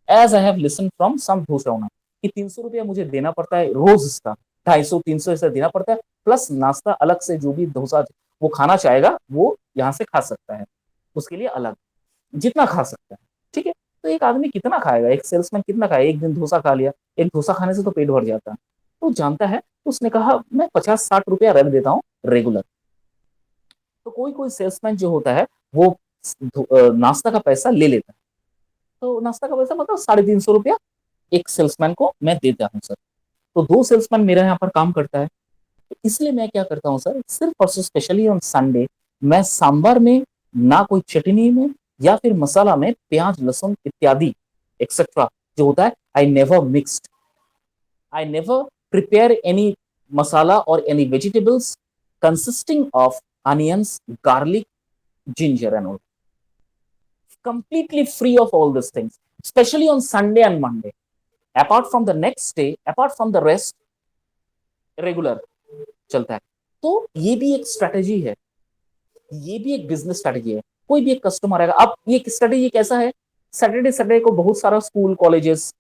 Speaker 2: As I have listen from some dosa owner कि 300 रुपया मुझे देना पड़ता है रोज, इसका 250 300 ऐसा देना पड़ता है, प्लस नाश्ता अलग से, जो भी डोसा वो खाना चाहेगा वो यहाँ से खा सकता है, उसके लिए अलग जितना खा सकता है। ठीक है, तो एक आदमी कितना खाएगा, एक सेल्समैन कितना खाएगा? एक दिन डोसा खा लिया, एक डोसा खाने से तो पेट भर जाता है। तो जानता है, तो उसने कहा मैं 50 60 रुपया रख देता हूँ रेगुलर। तो कोई कोई सेल्समैन जो होता है वो नाश्ता का पैसा ले लेता है। तो नाश्ता का पैसा मतलब 350 रुपया एक सेल्समैन को मैं देता हूँ सर। तो 2 सेल्समैन मेरा यहाँ पर काम करता है। तो इसलिए मैं क्या करता हूँ सर, सिर्फ और स्पेशली ऑन संडे मैं सांबर में ना कोई चटनी में या फिर मसाला में प्याज लहसुन इत्यादि एक्सेट्रा जो होता है, आई नेवर प्रिपेयर एनी मसाला और any vegetables consisting of onions, garlic, ginger and all, completely free of all these things, especially on Sunday and Monday. Apart from the next day, apart from the rest, regular चलता है। तो ये भी एक strategy है, ये भी एक बिजनेस स्ट्रेटेजी है। कोई भी एक कस्टमर आएगा, अब ये स्ट्रेटेजी कैसा है, सैटरडे को बहुत सारा स्कूल कॉलेजेस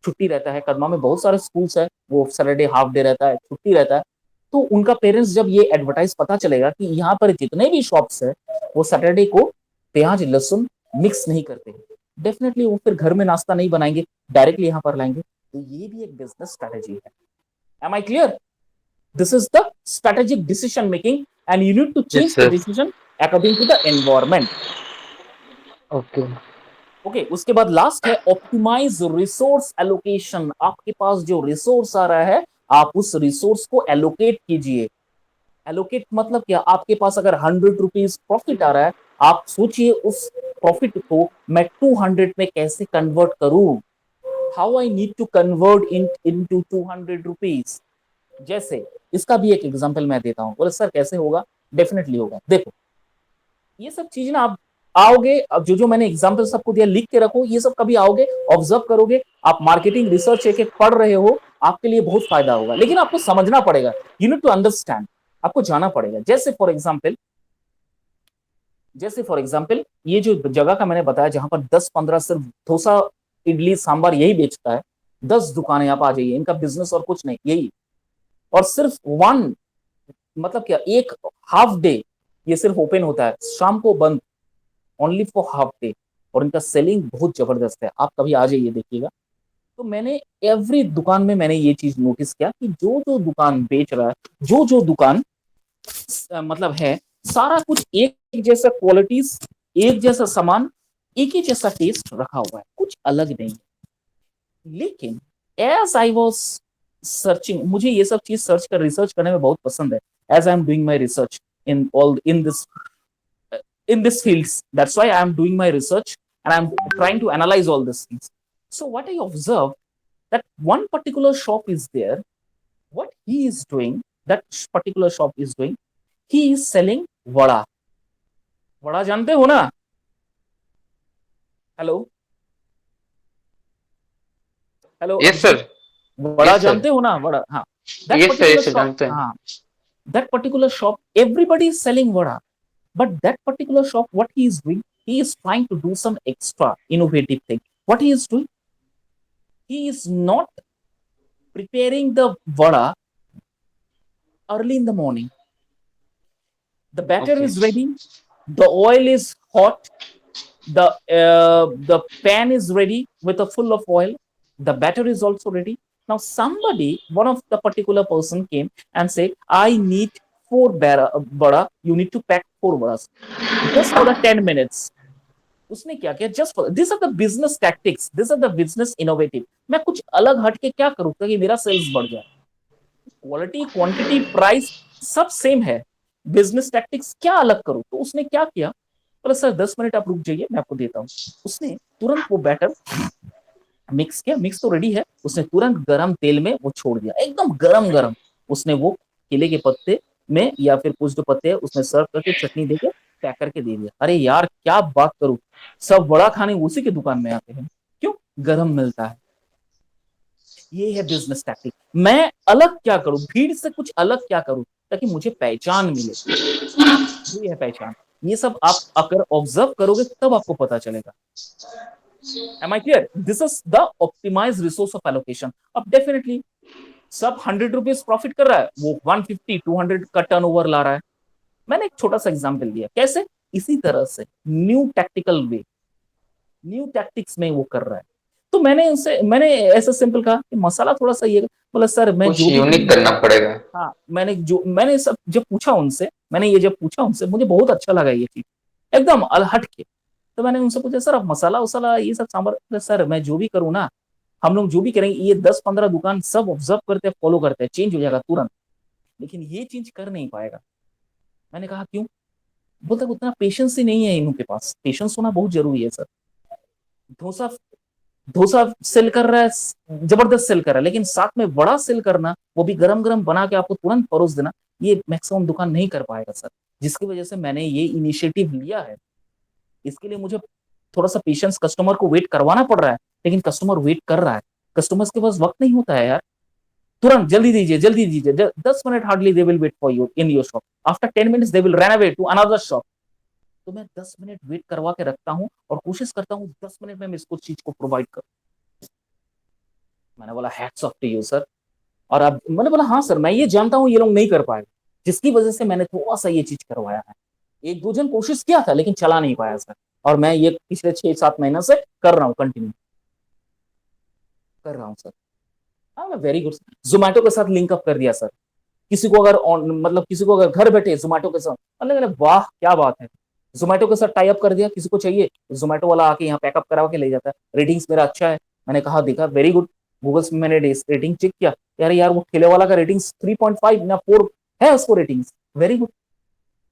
Speaker 2: छुट्टी रहता है, कदमा में बहुत सारे स्कूल्स है, वो सैटरडे हाफ डे रहता है, छुट्टी रहता है। तो उनका पेरेंट्स जब ये एडवर्टाइज पता चलेगा कि यहाँ पर जितने भी शॉप्स है वो सैटरडे को प्याज लहसुन मिक्स नहीं करते हैं, डेफिनेटली वो फिर घर में नाश्ता नहीं बनाएंगे, डायरेक्टली यहाँ पर लाएंगे। तो ये भी एक बिजनेस स्ट्रेटेजी है। Am I clear? This is the strategic decision making and you need to change
Speaker 1: yes
Speaker 2: the
Speaker 1: sir.
Speaker 2: decision according to the environment.
Speaker 1: Okay.
Speaker 2: Okay, उसके बाद लास्ट है ऑप्टिमाइज रिसोर्स एलोकेशन। आपके पास जो रिसोर्स आ रहा है आप उस रिसोर्स को एलोकेट कीजिए। एलोकेट मतलब क्या, आपके पास अगर 100 रुपीज प्रॉफिट आ रहा है, आप सोचिए उस प्रॉफिट को मैं 200 में कैसे कन्वर्ट करूं, how I need to convert into 200 rupees. जैसे इसका भी एक एग्जांपल मैं देता हूं। बोले सर कैसे होगा? डेफिनेटली होगा। देखो ये सब चीज ना आप आओगे, अब जो जो मैंने एग्जांपल सबको दिया लिख के रखो, ये सब कभी आओगे ऑब्जर्व करोगे, आप मार्केटिंग रिसर्च एक एक पढ़ रहे हो, आपके लिए बहुत फायदा होगा। लेकिन आपको समझना पड़ेगा, यू नीड टू अंडरस्टैंड। आपको जाना पड़ेगा। जैसे फॉर एग्जाम्पल ये जो जगह का मैंने बताया जहां पर 10-15 सिर्फ डोसा इडली सांभर यही बेचता है, 10 दुकानें आप आ जाइए, इनका बिजनेस और कुछ नहीं यही। और सिर्फ वन, मतलब क्या, एक हाफ डे ये सिर्फ ओपन होता है, शाम को बंद, ओनली फॉर हाफ डे। और इनका सेलिंग बहुत जबरदस्त है, आप कभी आ जाइए देखिएगा। तो मैंने एवरी दुकान में मैंने ये चीज नोटिस किया कि जो जो दुकान बेच रहा है, जो जो दुकान मतलब है, सारा कुछ एक जैसा क्वालिटीज, एक जैसा सामान, एक ही जैसा टेस्ट रखा हुआ है, कुछ अलग नहीं है। लेकिन एज आई वॉज सर्चिंग, मुझे ये सब चीज सर्च कर रिसर्च करने में बहुत पसंद है, as I am doing my research in all in this fields. That's why I am doing my research and I'm trying to analyze all these things. So what I observed, that one particular shop is there. What he is doing, that particular shop is doing, he is selling vada. Vada जानते हो ना? Hello, hello
Speaker 1: yes
Speaker 2: अभिषेक,
Speaker 1: sir.
Speaker 2: Vada
Speaker 1: yes sir.
Speaker 2: जानते हो ना? वड़ा, हाँ। That
Speaker 1: yes sir,
Speaker 2: particular
Speaker 1: yes sir,
Speaker 2: shop,
Speaker 1: जानते हैं।
Speaker 2: हाँ, that particular shop, everybody is selling vada. But that particular shop, what he is doing, he is trying to do some extra innovative thing. What he is doing, he is not preparing the vada early in the morning. The batter
Speaker 1: okay.
Speaker 2: is ready, the oil is hot, the pan is ready with a full of oil, the batter is also ready. Now somebody, one of the particular person came and said, I need four vada, you need to pack four vadas just for the 10 minutes. उसने क्या किया, just for this are the business tactics, this are the business innovative. मैं कुछ अलग हट के क्या करूँ ताकि मेरा सेल्स बढ़ जाए? क्वालिटी, क्वांटिटी, प्राइस सब सेम है, बिजनेस टैक्टिक्स क्या अलग करूं? तो उसने क्या किया, बोला सर 10 मिनट आप रुक जाइए, मैं आपको देता हूं। उसने तुरंत वो बैटर मिक्स किया, मिक्स तो रेडी है, उसने तुरंत गरम तेल में वो छोड़ दिया, एकदम गरम गरम। उसने वो केले के पत्ते में या फिर कुछ जो पत्ते हैं उसमें सर्व करके चटनी देके पैक करके दे दिया। अरे यार क्या बात करूं, सब बड़ा खाने उसी की दुकान में आते हैं, क्यों? गरम मिलता है। ये है बिजनेस टैक्टिक। मैं अलग क्या करूं, भीड़ से कुछ अलग क्या करूं ताकि मुझे पहचान मिले, ये है पहचान। ये सब आप अगर ऑब्जर्व करोगे तब आपको पता चलेगा। Am I clear? This is the optimize resource of allocation. अब डेफिनेटली सब 100 रुपीज प्रॉफिट कर रहा है, वो 150-200 का टर्नओवर ला रहा है। मैंने एक छोटा सा एग्जाम्पल दिया, कैसे? इसी तरह से न्यू टैक्टिकल वे, न्यू टैक्टिक्स में वो कर रहा है। तो मैंने ऐसा सिंपल कहा कि मसाला थोड़ा सा ये, बोला सर मैं
Speaker 1: कुछ
Speaker 2: जो भी
Speaker 1: यूनिक
Speaker 2: करूंगा,
Speaker 1: करना पड़ेगा।
Speaker 2: हाँ, मैंने सब जब पूछा उनसे, मैंने ये जब पूछा उनसे, मुझे बहुत अच्छा लगा ये चीज, एकदम हट के। तो मैंने उनसे पूछा सर आप मसाला वसाला ये सब सांभर, सर मैं जो भी करूँ ना, हम लोग जो भी करेंगे, ये 10-15 दुकान सब ऑब्जर्व करते हैं, फॉलो करते हैं, चेंज हो जाएगा तुरंत, लेकिन ये चीज कर नहीं पाएगा। मैंने कहा क्यों? बोलता उतना पेशेंस ही नहीं है इनके पास, पेशेंस होना बहुत जरूरी है सर। डोसा डोसा सेल कर रहा है, जबरदस्त सेल कर रहा है, लेकिन साथ में बड़ा सेल करना, वो भी गरम गरम बना के आपको तुरंत परोस देना, ये मैक्सिमम दुकान नहीं कर पाएगा सर। जिसकी वजह से मैंने ये इनिशिएटिव लिया है। इसके लिए मुझे थोड़ा सा पेशेंस, कस्टमर को वेट करवाना पड़ रहा है, लेकिन कस्टमर वेट कर रहा है। कस्टमर्स के पास वक्त नहीं होता है यार, तुरंत जल्दी दीजिए जल्दी दीजिए, 10 minute hardly they will wait for you in your shop, after 10 minutes they will run away to another shop. तो मैं 10 मिनट वेट करवा के रखता हूँ और कोशिश करता हूँ 10 मिनट में मैं इसको चीज को प्रोवाइड करूँ। मैंने बोला hats off to you sir. और अब मैंने बोला हाँ सर, मैं ये जानता हूँ ये लोग नहीं कर पाए, जिसकी वजह से मैंने थोड़ा सा ये चीज करवाया है। एक दो जन कोशिश किया था लेकिन चला नहीं पाया सर, और मैं ये पिछले 6-7 महीने से कर रहा हूँ, कंटिन्यू कर रहा हूँ सर। हाँ, वेरी गुड। जोमैटो के साथ लिंक अप कर दिया सर। किसी को अगर मतलब किसी को अगर घर बैठे जोमैटो के साथ, मतलब वाह क्या बात है, जोमैटो के साथ टाई अप कर दिया, किसी को चाहिए जोमैटो वाला आके यहाँ पैकअप करा के ले जाता है। रेटिंग्स मेरा अच्छा है, मैंने कहा देखा वेरी गुड। गूगल में मैंने रेटिंग चेक किया, यार यार वो ठेले वाला का रेटिंग्स 3.5 या 4 है उसको ratings, very good.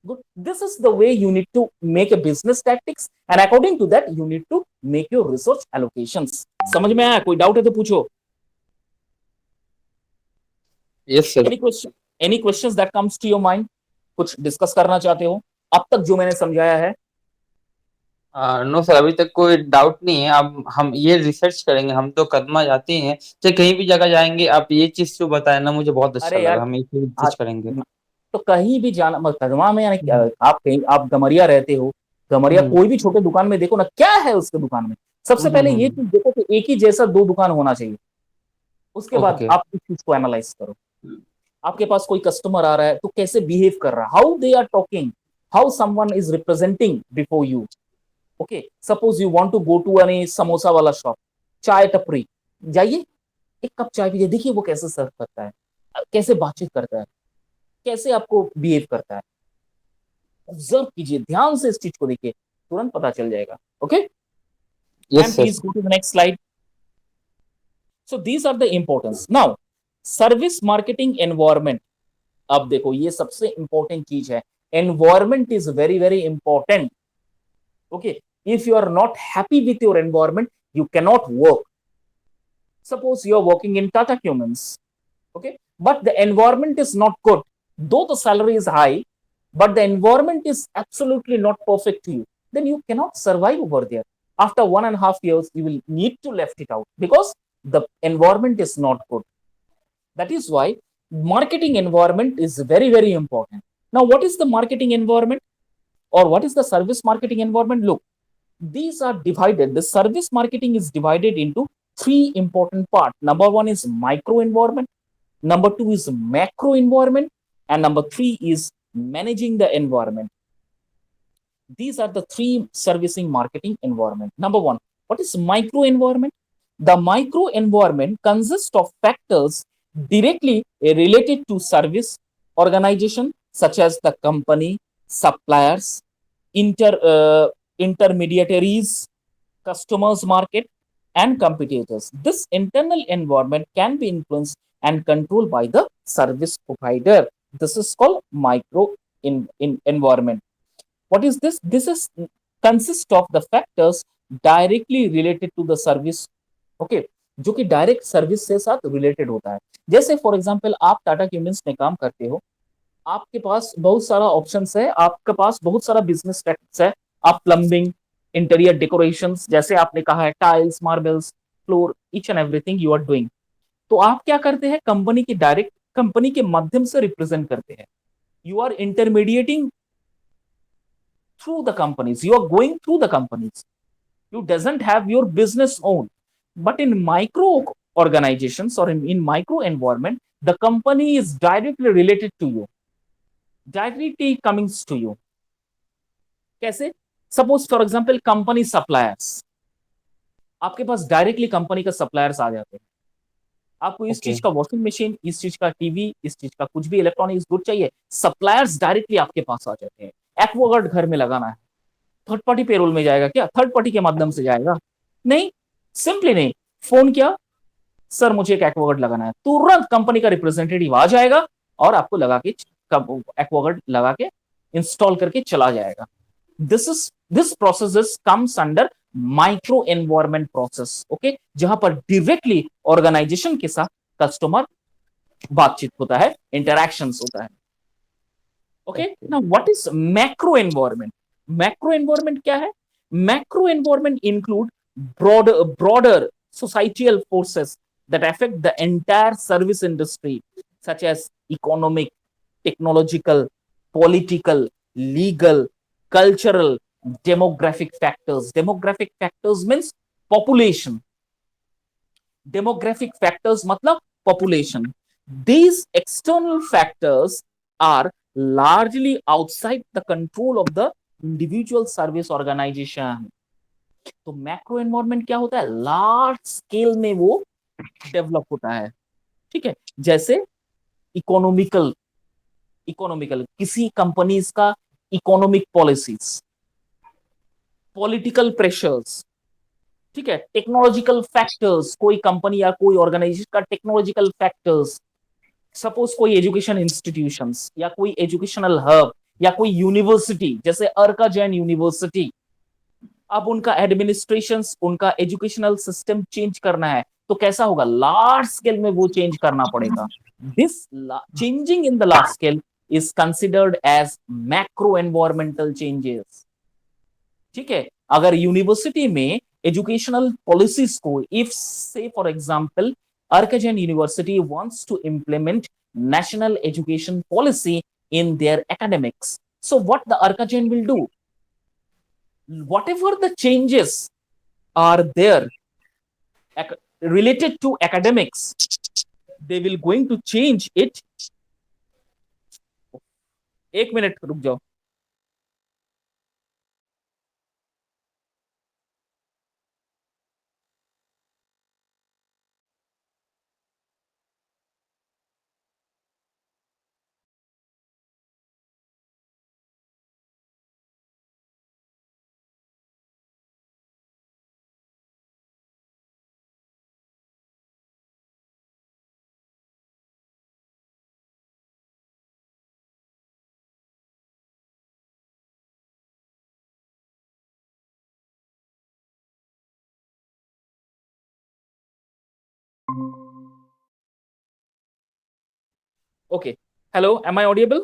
Speaker 2: Good, this is the way you need to make a business tactics, and according to that you need to make your resource allocations। समझ में आया? कोई डाउट है तो पूछो।
Speaker 1: Yes sir.
Speaker 2: Any question, any questions that comes to your mind, कुछ discuss करना चाहते हो अब तक जो मैंने समझाया है?
Speaker 1: नो सर, अभी तक कोई डाउट नहीं है। अब हम ये रिसर्च करेंगे, हम तो कदमा जाते हैं, चाहे कहीं भी जगह जाएंगे, आप ये चीज जो बताए ना मुझे बहुत अच्छा
Speaker 2: अरे यार
Speaker 1: लगा, हम ये चीज
Speaker 2: आज
Speaker 1: रिसर्च करेंगे।
Speaker 2: तो कहीं भी जाना कदमा में, यानी आप कहीं आप गमरिया रहते हो, गमरिया कोई भी छोटे दुकान में देखो ना, क्या है उसके दुकान में, सबसे पहले ये चीज देखो कि एक ही जैसा दो दुकान होना चाहिए। उसके बाद
Speaker 1: ओके।
Speaker 2: आप इस चीज को एनालाइज करो। आपके पास कोई कस्टमर आ रहा है तो कैसे बिहेव कर रहा है, how they are talking, how someone is representing before you. Okay, suppose you want to go to any samosa वाला शॉप, चाय टपरी, जाइए, एक कप चाय पीजिए, देखिए वो कैसे सर्व करता है, कैसे बातचीत करता है, कैसे आपको बिहेव करता है। ऑब्जर्व कीजिए, ध्यान से इस चीज को देखिए, तुरंत पता चल जाएगा। Okay,
Speaker 1: yes
Speaker 2: and
Speaker 1: sir.
Speaker 2: Please go to the next slide. So these are the importance. Now service marketing environment, अब देखो ये सबसे इंपॉर्टेंट चीज है, environment is very very important. Okay, if you are not happy with your environment, you cannot work. Suppose you are working in Tata Humans, okay, but the environment is not good, though the salary is high, but the environment is absolutely not perfect to you, then you cannot survive over there. After 1.5 years you will need to left it out because the environment is not good. That is why marketing environment is very very important. Now what is the marketing environment, or what is the service marketing environment? Look, these are divided, the service marketing is divided into three important parts. Number one is micro environment, number two is macro environment, and number three is managing the environment. These are the three servicing marketing environment. Number one, what is micro environment? The micro environment consists of factors directly related to service organization, such as the company, suppliers, intermediaries, customers market, and competitors. This internal environment can be influenced and controlled by the service provider. This is called micro environment. What is this? This is consist of the factors directly related to the service. Okay, जो कि direct service से साथ related होता है। जैसे for example आप Tata chemicals में काम करते हो, आपके पास बहुत सारा ऑप्शंस है, आपके पास बहुत सारा बिजनेस टैक्टिक्स है। आप प्लम्बिंग, इंटीरियर डेकोरेशंस, जैसे आपने कहा है tiles, marbles, floor, each and everything you are doing. तो आप क्या करते हैं, कंपनी की डायरेक्ट, कंपनी के माध्यम से रिप्रेजेंट करते हैं। You are intermediating through the companies, you are going through the companies, you doesn't have your business own. But in micro organizations or in micro environment, the company is directly related to you, directly coming to you. कैसे? Suppose for example company suppliers, आपके पास directly company का suppliers आ जाते हैं। आपको इस
Speaker 1: okay.
Speaker 2: चीज का washing machine, इस चीज का टीवी, इस चीज का कुछ भी इलेक्ट्रॉनिक्स गुड चाहिए, सप्लायर्स डायरेक्टली आपके पास आ जाते हैं। एक्वागार्ड घर में लगाना है, थर्ड पार्टी पेरोल में जाएगा क्या? थर्ड पार्टी के माध्यम से जाएगा? नहीं, सिंपली नहीं। फोन किया, सर मुझे एक एक्वागार्ड लगाना है, तुरंत कंपनी का रिप्रेजेंटेटिव आ जाएगा और आपको लगा के एक्वागार्ड लगा के इंस्टॉल करके चला जाएगा। This process comes under micro environment process. Okay, जहां पर डायरेक्टली ऑर्गेनाइजेशन के साथ कस्टमर बातचीत होता है, इंटरैक्शंस होता है। Okay, now what is macro environment? Macro environment क्या है? Macro environment include broader societal forces that affect the entire service industry, such as economic, technological, political, legal, cultural, demographic factors. Demographic factors means population. Demographic factors matlab population. These external factors are largely outside the control of the individual service organization. तो macro environment क्या होता है? Large scale में वो develop होता है। ठीक है, जैसे इकोनॉमिकल, किसी कंपनीज का इकोनॉमिक पॉलिसीज, पॉलिटिकल प्रेशर्स, ठीक है, टेक्नोलॉजिकल फैक्टर्स, कोई कंपनी या कोई ऑर्गेनाइजेशन का टेक्नोलॉजिकल फैक्टर्स, सपोज कोई एजुकेशन इंस्टीट्यूशंस या कोई एजुकेशनल हब या कोई यूनिवर्सिटी, जैसे अर्का जैन यूनिवर्सिटी, अब उनका एडमिनिस्ट्रेशन, उनका एजुकेशनल सिस्टम चेंज करना है तो कैसा होगा? लार्ज स्केल में वो चेंज करना पड़ेगा। This changing in the large scale is considered as macro environmental changes. ठीक है, अगर यूनिवर्सिटी में एजुकेशनल पॉलिसीज को, if say for example Arka Jain university wants to implement national education policy in their academics. So what the Arkachain will do, whatever the changes are there related to academics, they will going to change it. एक minute रुक जाओ. Okay. Hello, am I audible?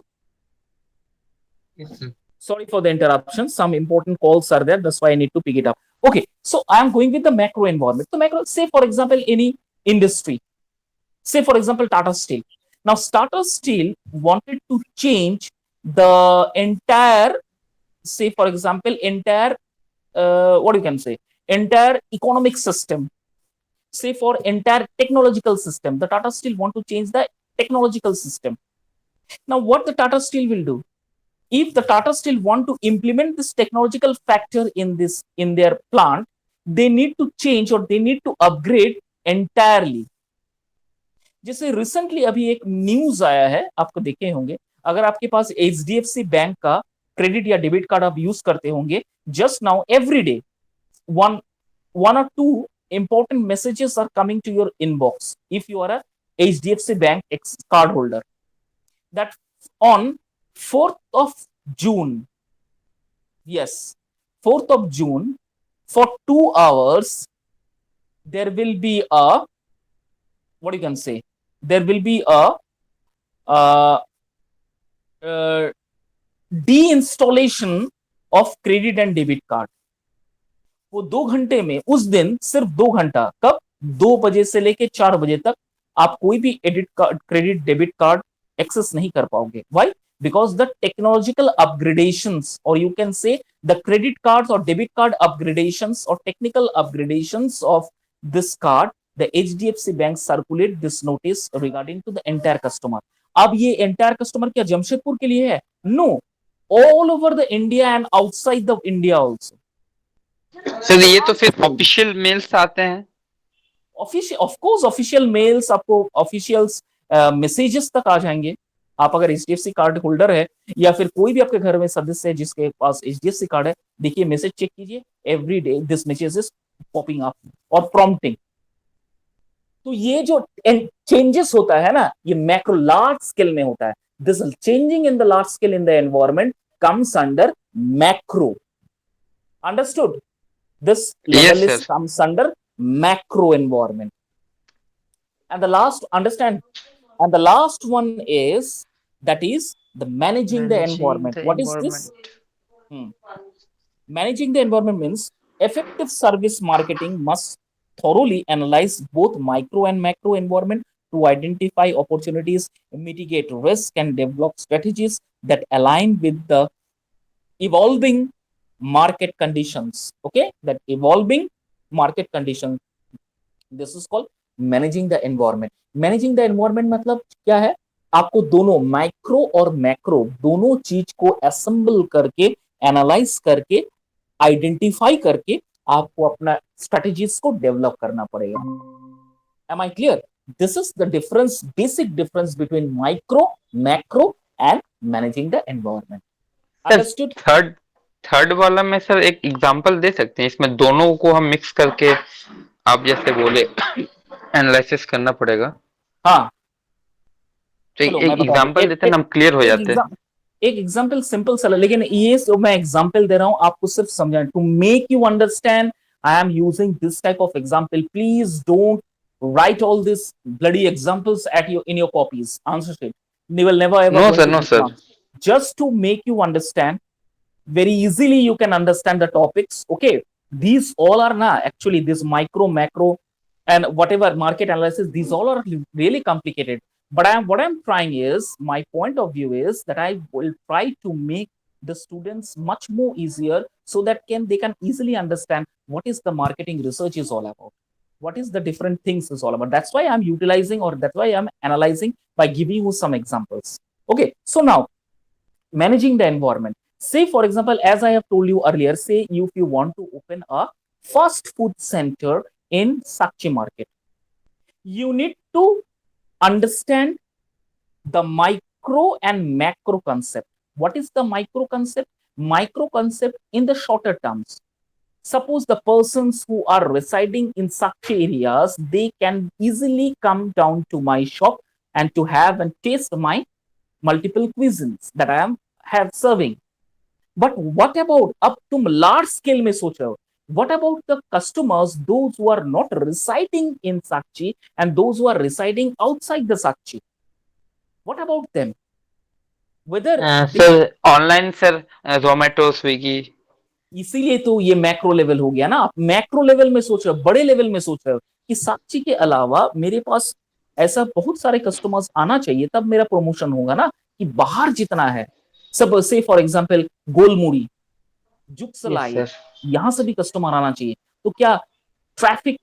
Speaker 1: Yes, sir.
Speaker 2: Sorry for the interruption. Some important calls are there. That's why I need to pick it up. Okay. So I am going with the macro environment. So macro, say for example, any industry. Say for example, Tata Steel. Now, Tata Steel wanted to change the entire, say for example, entire, what you can say, entire economic system. Say for entire technological system, the Tata Steel want to change the technological system. Now, what the Tata Steel will do? If the Tata Steel want to implement this technological factor in their plant, they need to change or they need to upgrade entirely. जैसे recently अभी एक news आया है, आपको देखे होंगे, अगर आपके पास HDFC बैंक का क्रेडिट या डेबिट कार्ड आप यूज करते होंगे, just now every day one or two important messages are coming to your inbox if you are a HDFC Bank card holder. That on 4th of June, yes, 4th of June, for 2 hours, there will be a, what you can say, there will be a de-installation of credit and debit card. वो 2 घंटे में, उस दिन सिर्फ 2 घंटा, कब 2 बजे से लेके 4 बजे तक आप कोई भी edit card, credit debit card access नहीं कर पाओगे. Why? Because the technological upgradations, or you can say the credit cards or debit card upgradations or technical upgradations of this card, the HDFC Bank circulate this notice regarding to the entire customer. अब ये entire customer क्या जमशेदपुर के लिए है? No, all over the India and outside the India also.
Speaker 1: Sir ये तो फिर official mails आते हैं.
Speaker 2: Official, of course official mails आपको, ऑफिशियल्स मैसेजेस तक आ जाएंगे. आप अगर HDFC कार्ड होल्डर है या फिर कोई भी आपके घर में सदस्य है जिसके पास HDFC कार्ड है, देखिए मैसेज चेक कीजिए, every day this message is popping up और प्रॉम्प्टिंग. तो ये जो चेंजेस होता है ना, ये मैक्रो लार्ज स्केल में होता है. This changing in the large scale in the environment comes under macro. Understood? This level
Speaker 1: Yes,
Speaker 2: is
Speaker 1: sir.
Speaker 2: comes under macro environment. And the last, understand, and the last one is, that is the managing the environment. What is this? Managing the environment means effective service marketing must thoroughly analyze both micro and macro environment to identify opportunities, mitigate risk, and develop strategies that align with the evolving market conditions. Okay, that evolving market condition, this is called managing the environment. Managing the environment मतलब क्या है? आपको दोनों micro और macro दोनों चीज को assemble करके, एनालाइज करके, आइडेंटिफाई करके आपको अपना स्ट्रेटजीज को डेवलप करना पड़ेगा. Am I clear? This is the difference, basic difference between micro, macro and managing the environment. Understood?
Speaker 1: Third वाला में सर एक एग्जांपल दे सकते हैं, इसमें दोनों को हम मिक्स करके, आप जैसे बोले एनालिसिस करना पड़ेगा.
Speaker 2: हाँ,
Speaker 1: तो
Speaker 2: चलो
Speaker 1: एक
Speaker 2: मैं बता दूं.
Speaker 1: एग्जांपल देते हैं, हम क्लियर हो जाते हैं.
Speaker 2: एक एग्जांपल सिंपल सा, लेकिन ये जो मैं एग्जांपल दे रहा हूं आपको सिर्फ समझाने, to make you understand I am using this type of example. Please don't write all these bloody examples at your in your copies, answer sheet. You will never ever
Speaker 1: No
Speaker 2: going
Speaker 1: sir,
Speaker 2: to
Speaker 1: no
Speaker 2: get
Speaker 1: sir.
Speaker 2: marks. Just to make you understand very easily, you can understand the topics. Okay, these all are now actually this micro, macro, and whatever market analysis, these all are really complicated. But what I'm trying is, my point of view is that I will try to make the students much more easier, so that they can easily understand what is the marketing research is all about, what is the different things is all about. That's why I'm utilizing, or that's why I'm analyzing by giving you some examples. Okay, so now, managing the environment. Say, for example, as I have told you earlier, say if you want to open a fast food center in Sakchi market, you need to understand the micro and macro concept. What is the micro concept? Micro concept in the shorter terms. Suppose the persons who are residing in such areas, they can easily come down to my shop and to have and taste my multiple cuisines that I am have serving. But what about up to large scale में सोचो? What about the customers, those who are not residing in Sakchi and those who are residing outside the Sakchi? What about them? Whether they,
Speaker 1: sir online sir, Zomato Swiggy.
Speaker 2: इसीलिए तो ये macro level हो गया ना। आप macro level में सोच रहे हो, बड़े लेवल में सोच रहे हो कि साक्षी के अलावा मेरे पास ऐसा बहुत सारे कस्टमर्स आना चाहिए, तब मेरा प्रमोशन होगा ना। कि बाहर जितना है सब, से for example Golmuri,
Speaker 1: yes
Speaker 2: Jugsalai,
Speaker 1: sir.
Speaker 2: यहां से भी कस्टमर आना चाहिए। तो क्या ट्रैफिक,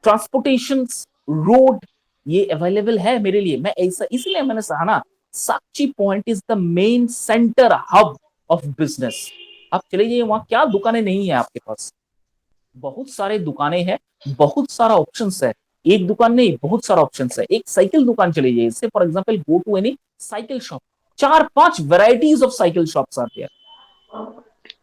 Speaker 2: ट्रांसपोर्टेशन, रोड, ये अवेलेबल है मेरे लिए? मैं ऐसा इसलिए मैंने कहा ना, Sakshi point is the main centre hub of business. आप चले जाइए वहां, क्या दुकानें नहीं है आपके पास? बहुत सारे दुकानें हैं, बहुत सारा ऑप्शंस है। एक दुकान नहीं, बहुत सारा ऑप्शंस है। एक साइकिल दुकान चले जाइए, जैसे for example go to any cycle shop, 4-5 varieties of cycle shops आते हैं।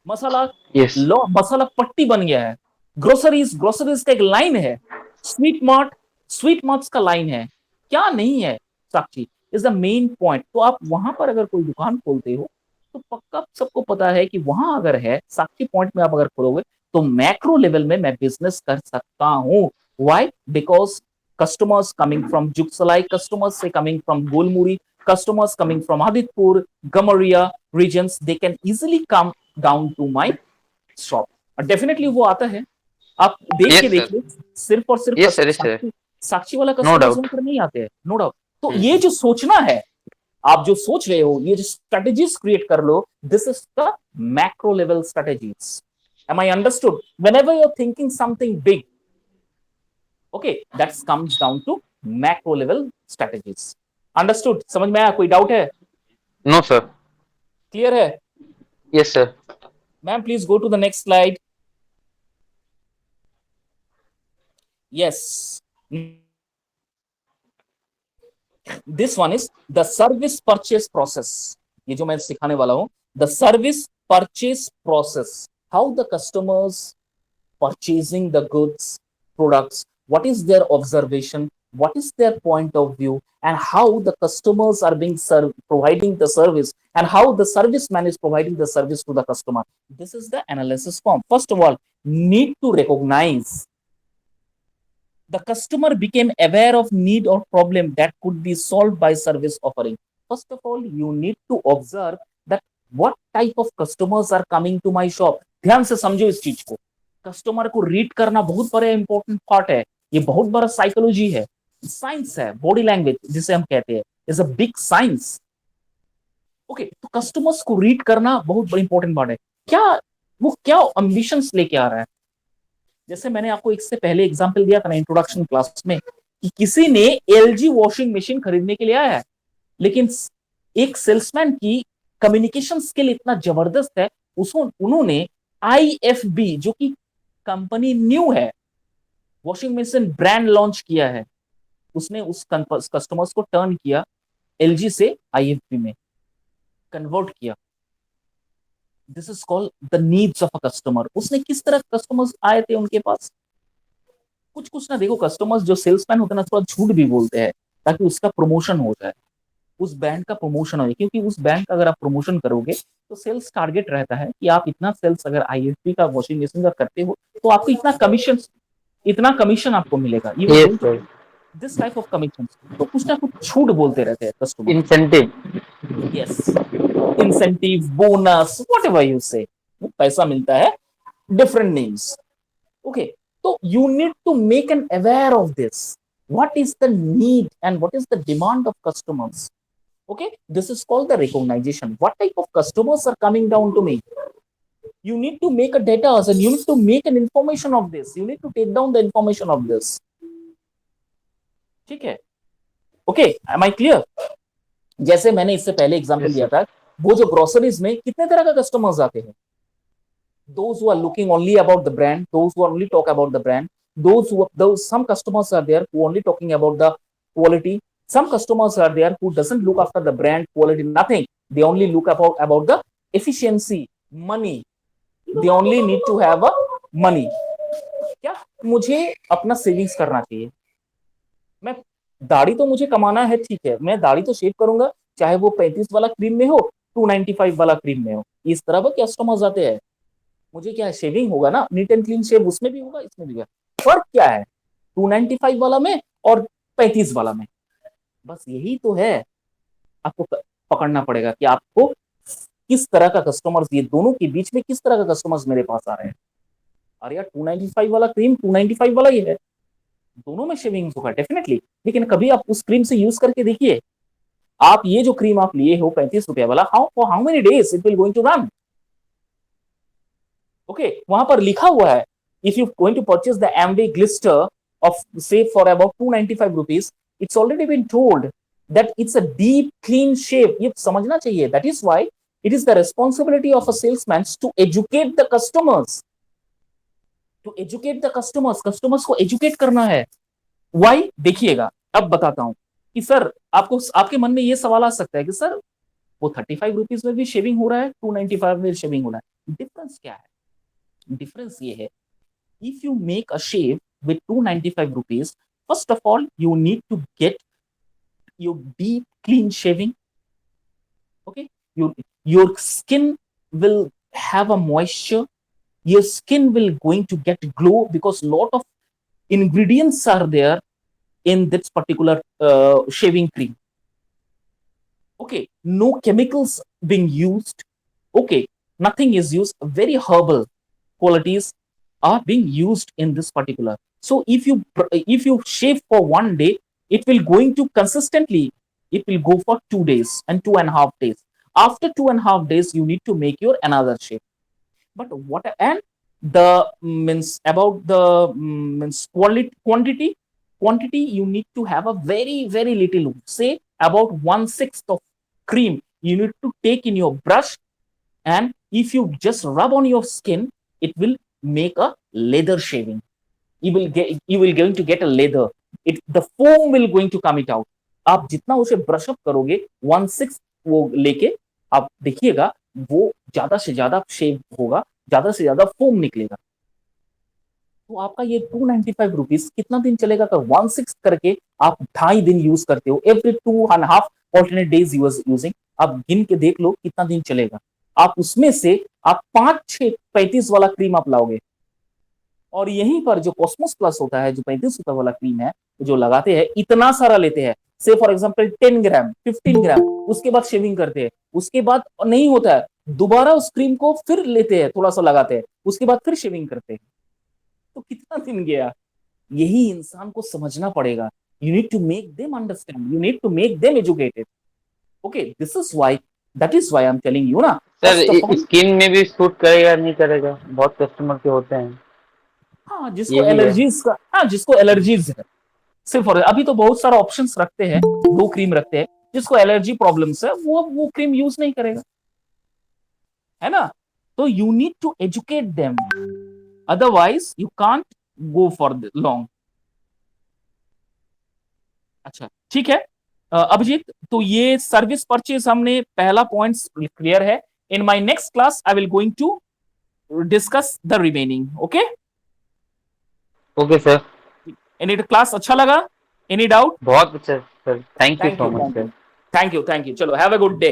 Speaker 2: मसाला,
Speaker 1: यस।
Speaker 2: लो मसाला पट्टी बन गया है। ग्रोसरीज, ग्रोसरीज का एक लाइन है। स्वीट मार्ट, स्वीट मार्ट्स का लाइन है। क्या नहीं है? साक्षी इज द मेन पॉइंट। तो आप वहां पर अगर कोई दुकान खोलते हो, तो पक्का सबको पता है कि वहां अगर है साक्षी पॉइंट में, आप अगर खोलोगे तो मैक्रो लेवल में मैं बिजनेस कर सकता हूं। Why? Because customers coming from Juxalai, customers say coming from Golmuri, customers coming from Aditpur, Gamaria regions, they can easily come down to my shop. और डेफिनेटली वो आता है। आप देख के
Speaker 1: यस सर।
Speaker 2: देखिए, सिर्फ और सिर्फ
Speaker 1: yes sir. Yes sir.
Speaker 2: Sakshi, Sakshi वाला
Speaker 1: नो
Speaker 2: कस्टमर जोन
Speaker 1: डाउट।
Speaker 2: पर नहीं आते हैं, नो डाउट। तो ये जो सोचना है, आप जो सोच रहे हो, ये जो स्ट्रेटेजीज क्रिएट कर लो, this is the macro level strategies. Am I understood? Whenever you are thinking something big, okay, that comes down to macro level strategies. Understood? समझ में आया? कोई डाउट है?
Speaker 1: No sir.
Speaker 2: क्लियर है?
Speaker 1: Yes sir.
Speaker 2: Ma'am please go to the next slide. Yes, this one is the service purchase process. ये जो मैं सिखाने वाला हूं, the service purchase process, how the customers purchasing the goods, products, what is their observation, what is their point of view, and how the customers are being providing the service, and how the serviceman is providing the service to the customer. This is the analysis form. First of all, need to recognize the customer became aware of need or problem that could be solved by service offering. First of all, you need to observe that what type of customers are coming to my shop. ध्यान से समझो इस चीज को। Customer को read करना बहुत बड़ा इंपॉर्टेंट पार्ट है। ये बहुत बड़ा साइकोलॉजी है, साइंस है, बॉडी लैंग्वेज जिसे हम कहते हैं, is a big science. Okay, तो कस्टमर्स को रीड करना बहुत बड़ा इंपॉर्टेंट पार्ट है। क्या वो क्या एम्बिशंस लेके आ रहा है? जैसे मैंने आपको इससे पहले एग्जांपल दिया था ना इंट्रोडक्शन क्लास में, कि किसी ने एलजी वॉशिंग मशीन खरीदने के लिए आया है, लेकिन एक सेल्समैन की कम्युनिकेशन स्किल इतना जबरदस्त है, उन्होंने आईएफबी, जो कि कंपनी न्यू है, वॉशिंग मशीन ब्रांड लॉन्च किया है, उसने उस कस्टमर्स को टर्न किया, एलजी से आईएफबी में कन्वर्ट किया। This is called the needs of a customer. उसने किस तरह कस्टमर्स आए थे उनके पास? कुछ कुछ ना, देखो कस्टमर्स जो सेल्समैन होते हैं ना, थोड़ा झूठ भी बोलते हैं ताकि उसका प्रमोशन हो जाए, उस बैंड का प्रमोशन हो जाए। क्योंकि उस बैंड का अगर आप प्रमोशन करोगे तो सेल्स टारगेट रहता है कि आप इतना सेल्स अगर आईएफबी का वॉशिंग मशीन का करते हो तो आपको इतना कमीशन आपको मिलेगा। You are
Speaker 1: yes
Speaker 2: going to
Speaker 1: sir.
Speaker 2: This type of commission. तो कुछ ना कुछ छूट बोलते रहते हैं customer.
Speaker 1: Incentive.
Speaker 2: Yes, incentive, bonus, whatever you say, पैसा मिलता है, डिफरेंट नेम्स। ओके, तो you need to make an aware of this. what is the need and what is the demand of customers. Okay, this is called the recognition. What type of customers are coming down to me? You need to make a data and you need to make an information of this. You need to take down the information of this. ठीक है? Okay, am I clear? जैसे मैंने इससे पहले example
Speaker 1: Yes,
Speaker 2: दिया
Speaker 1: sir.
Speaker 2: था, वो जो ग्रोसरीज में कितने तरह का कस्टमर्स आते हैं. Those who are looking only about the brand, those who only talk about the brand, those some customers are there who only talking about the quality. Some customers are there who doesn't look after the brand quality, nothing. They only look about the efficiency, money. They only need to have a money. क्या मुझे अपना savings करना चाहिए. मैं दाढ़ी तो मुझे कमाना है, ठीक है, मैं दाढ़ी तो शेव करूंगा, चाहे वो 35 वाला क्रीम में हो, 295 वाला क्रीम में हो. इस तरह के कस्टमर्स आते हैं. मुझे क्या है, शेविंग होगा ना, नीट एंड क्लीन शेव उसमें भी होगा, इसमें भी होगा. फर्क क्या है 295 वाला में और 35 वाला में? बस यही तो है. आपको पकड़ना पड़ेगा कि आपको किस तरह का कस्टमर्स, ये दोनों के बीच में किस तरह का कस्टमर्स मेरे पास आ रहे हैं. अरे यार 295 वाला क्रीम 295 वाला ही है, दोनों में शेविंग होगा डेफिनेटली. लेकिन कभी आप उस क्रीम से यूज करके देखिए, आप ये जो क्रीम आप लिए हो 35 रुपया वाला, how many days it will going to run. Okay, वहां पर लिखा हुआ है, if you going to purchase the Amway Glister of say for about 295 rupees, it's already been told that it's a deep clean shave. ये समझना चाहिए. That is why it is the responsibility of a salesman to educate the customers. To educate the customers, customers को educate करना है. Why? देखिएगा, अब बताता हूं कि सर आपको, आपके मन में ये सवाल आ सकता है कि सर वो 35 रुपीज में भी शेविंग हो रहा है, 295 में शेविंग हो रहा है. डिफरेंस क्या है? डिफरेंस ये है, if you make a shave with 295 rupees, first of all you need to get your deep clean shaving. Okay, your skin will have a moisture, your skin will going to get glow because lot of ingredients are there in this particular shaving cream. Okay, no chemicals being used. Okay, nothing is used, very herbal qualities are being used in this particular. So if you shave for one day, it will going to consistently, it will go for 2 days and 2.5 days. After 2.5 days you need to make your another shave. But what, and the means about the means quantity you need to have a very little, say about 1/6 of cream you need to take in your brush, and if you just rub on your skin, it will make a leather shaving. You will going to get a leather. The foam will going to come it out. आप जितना उसे brush up करोगे 1/6 वो लेके, आप देखिएगा वो ज्यादा से ज्यादा शेव होगा, ज्यादा से ज्यादा फोम निकलेगा. तो आपका ये 295 रुपीज कितना दिन चलेगा? अगर 1/6 करके आप 2.5 दिन यूज करते हो, एवरी 2.5 ऑल्टरनेट डेज यूजिंग, आप गिन के देख लो कितना दिन चलेगा. आप उसमें से आप 5-6 35 वाला क्रीम आप लाओगे, और यहीं पर जो कॉस्मोस प्लस होता है, जो 35 रुपए वाला क्रीम है, जो लगाते हैं, इतना सारा लेते हैं, से फॉर एग्जांपल 10 ग्राम 15 ग्राम, उसके बाद शेविंग करते हैं, उसके बाद नहीं होता है, दोबारा उस क्रीम को फिर लेते हैं, थोड़ा सा लगाते हैं, उसके बाद फिर शेविंग करते हैं. तो कितना दिन गया? यही इंसान को समझना पड़ेगा. You need to make them understand, you need to make them educated. Okay, this is why, that is why I am telling you ना.
Speaker 1: सर स्किन में भी सूट करेगा नहीं करेगा, बहुत कस्टमर के होते हैं.
Speaker 2: हाँ, जिसको
Speaker 1: ये भी है.
Speaker 2: एलर्जीज का, हाँ जिसको एलर्जीज है, सिर्फ और अभी तो बहुत सारा ऑप्शंस रखते हैं, 2 क्रीम रखते हैं. जिसको एलर्जी प्रॉब्लम्स है वो क्रीम यूज नहीं करेगा, है ना. तो you need to educate them, otherwise you can't go for long. अच्छा ठीक है अभिजीत, तो ये सर्विस परचेज हमने पहला पॉइंट क्लियर है. In my next class I will going to discuss the remaining. Okay
Speaker 1: okay sir.
Speaker 2: Any class अच्छा लगा? Any doubt?
Speaker 1: बहुत अच्छा sir, thank you
Speaker 2: thank
Speaker 1: so
Speaker 2: you
Speaker 1: much
Speaker 2: thank you
Speaker 1: sir.
Speaker 2: Thank you thank you. चलो, have a good day.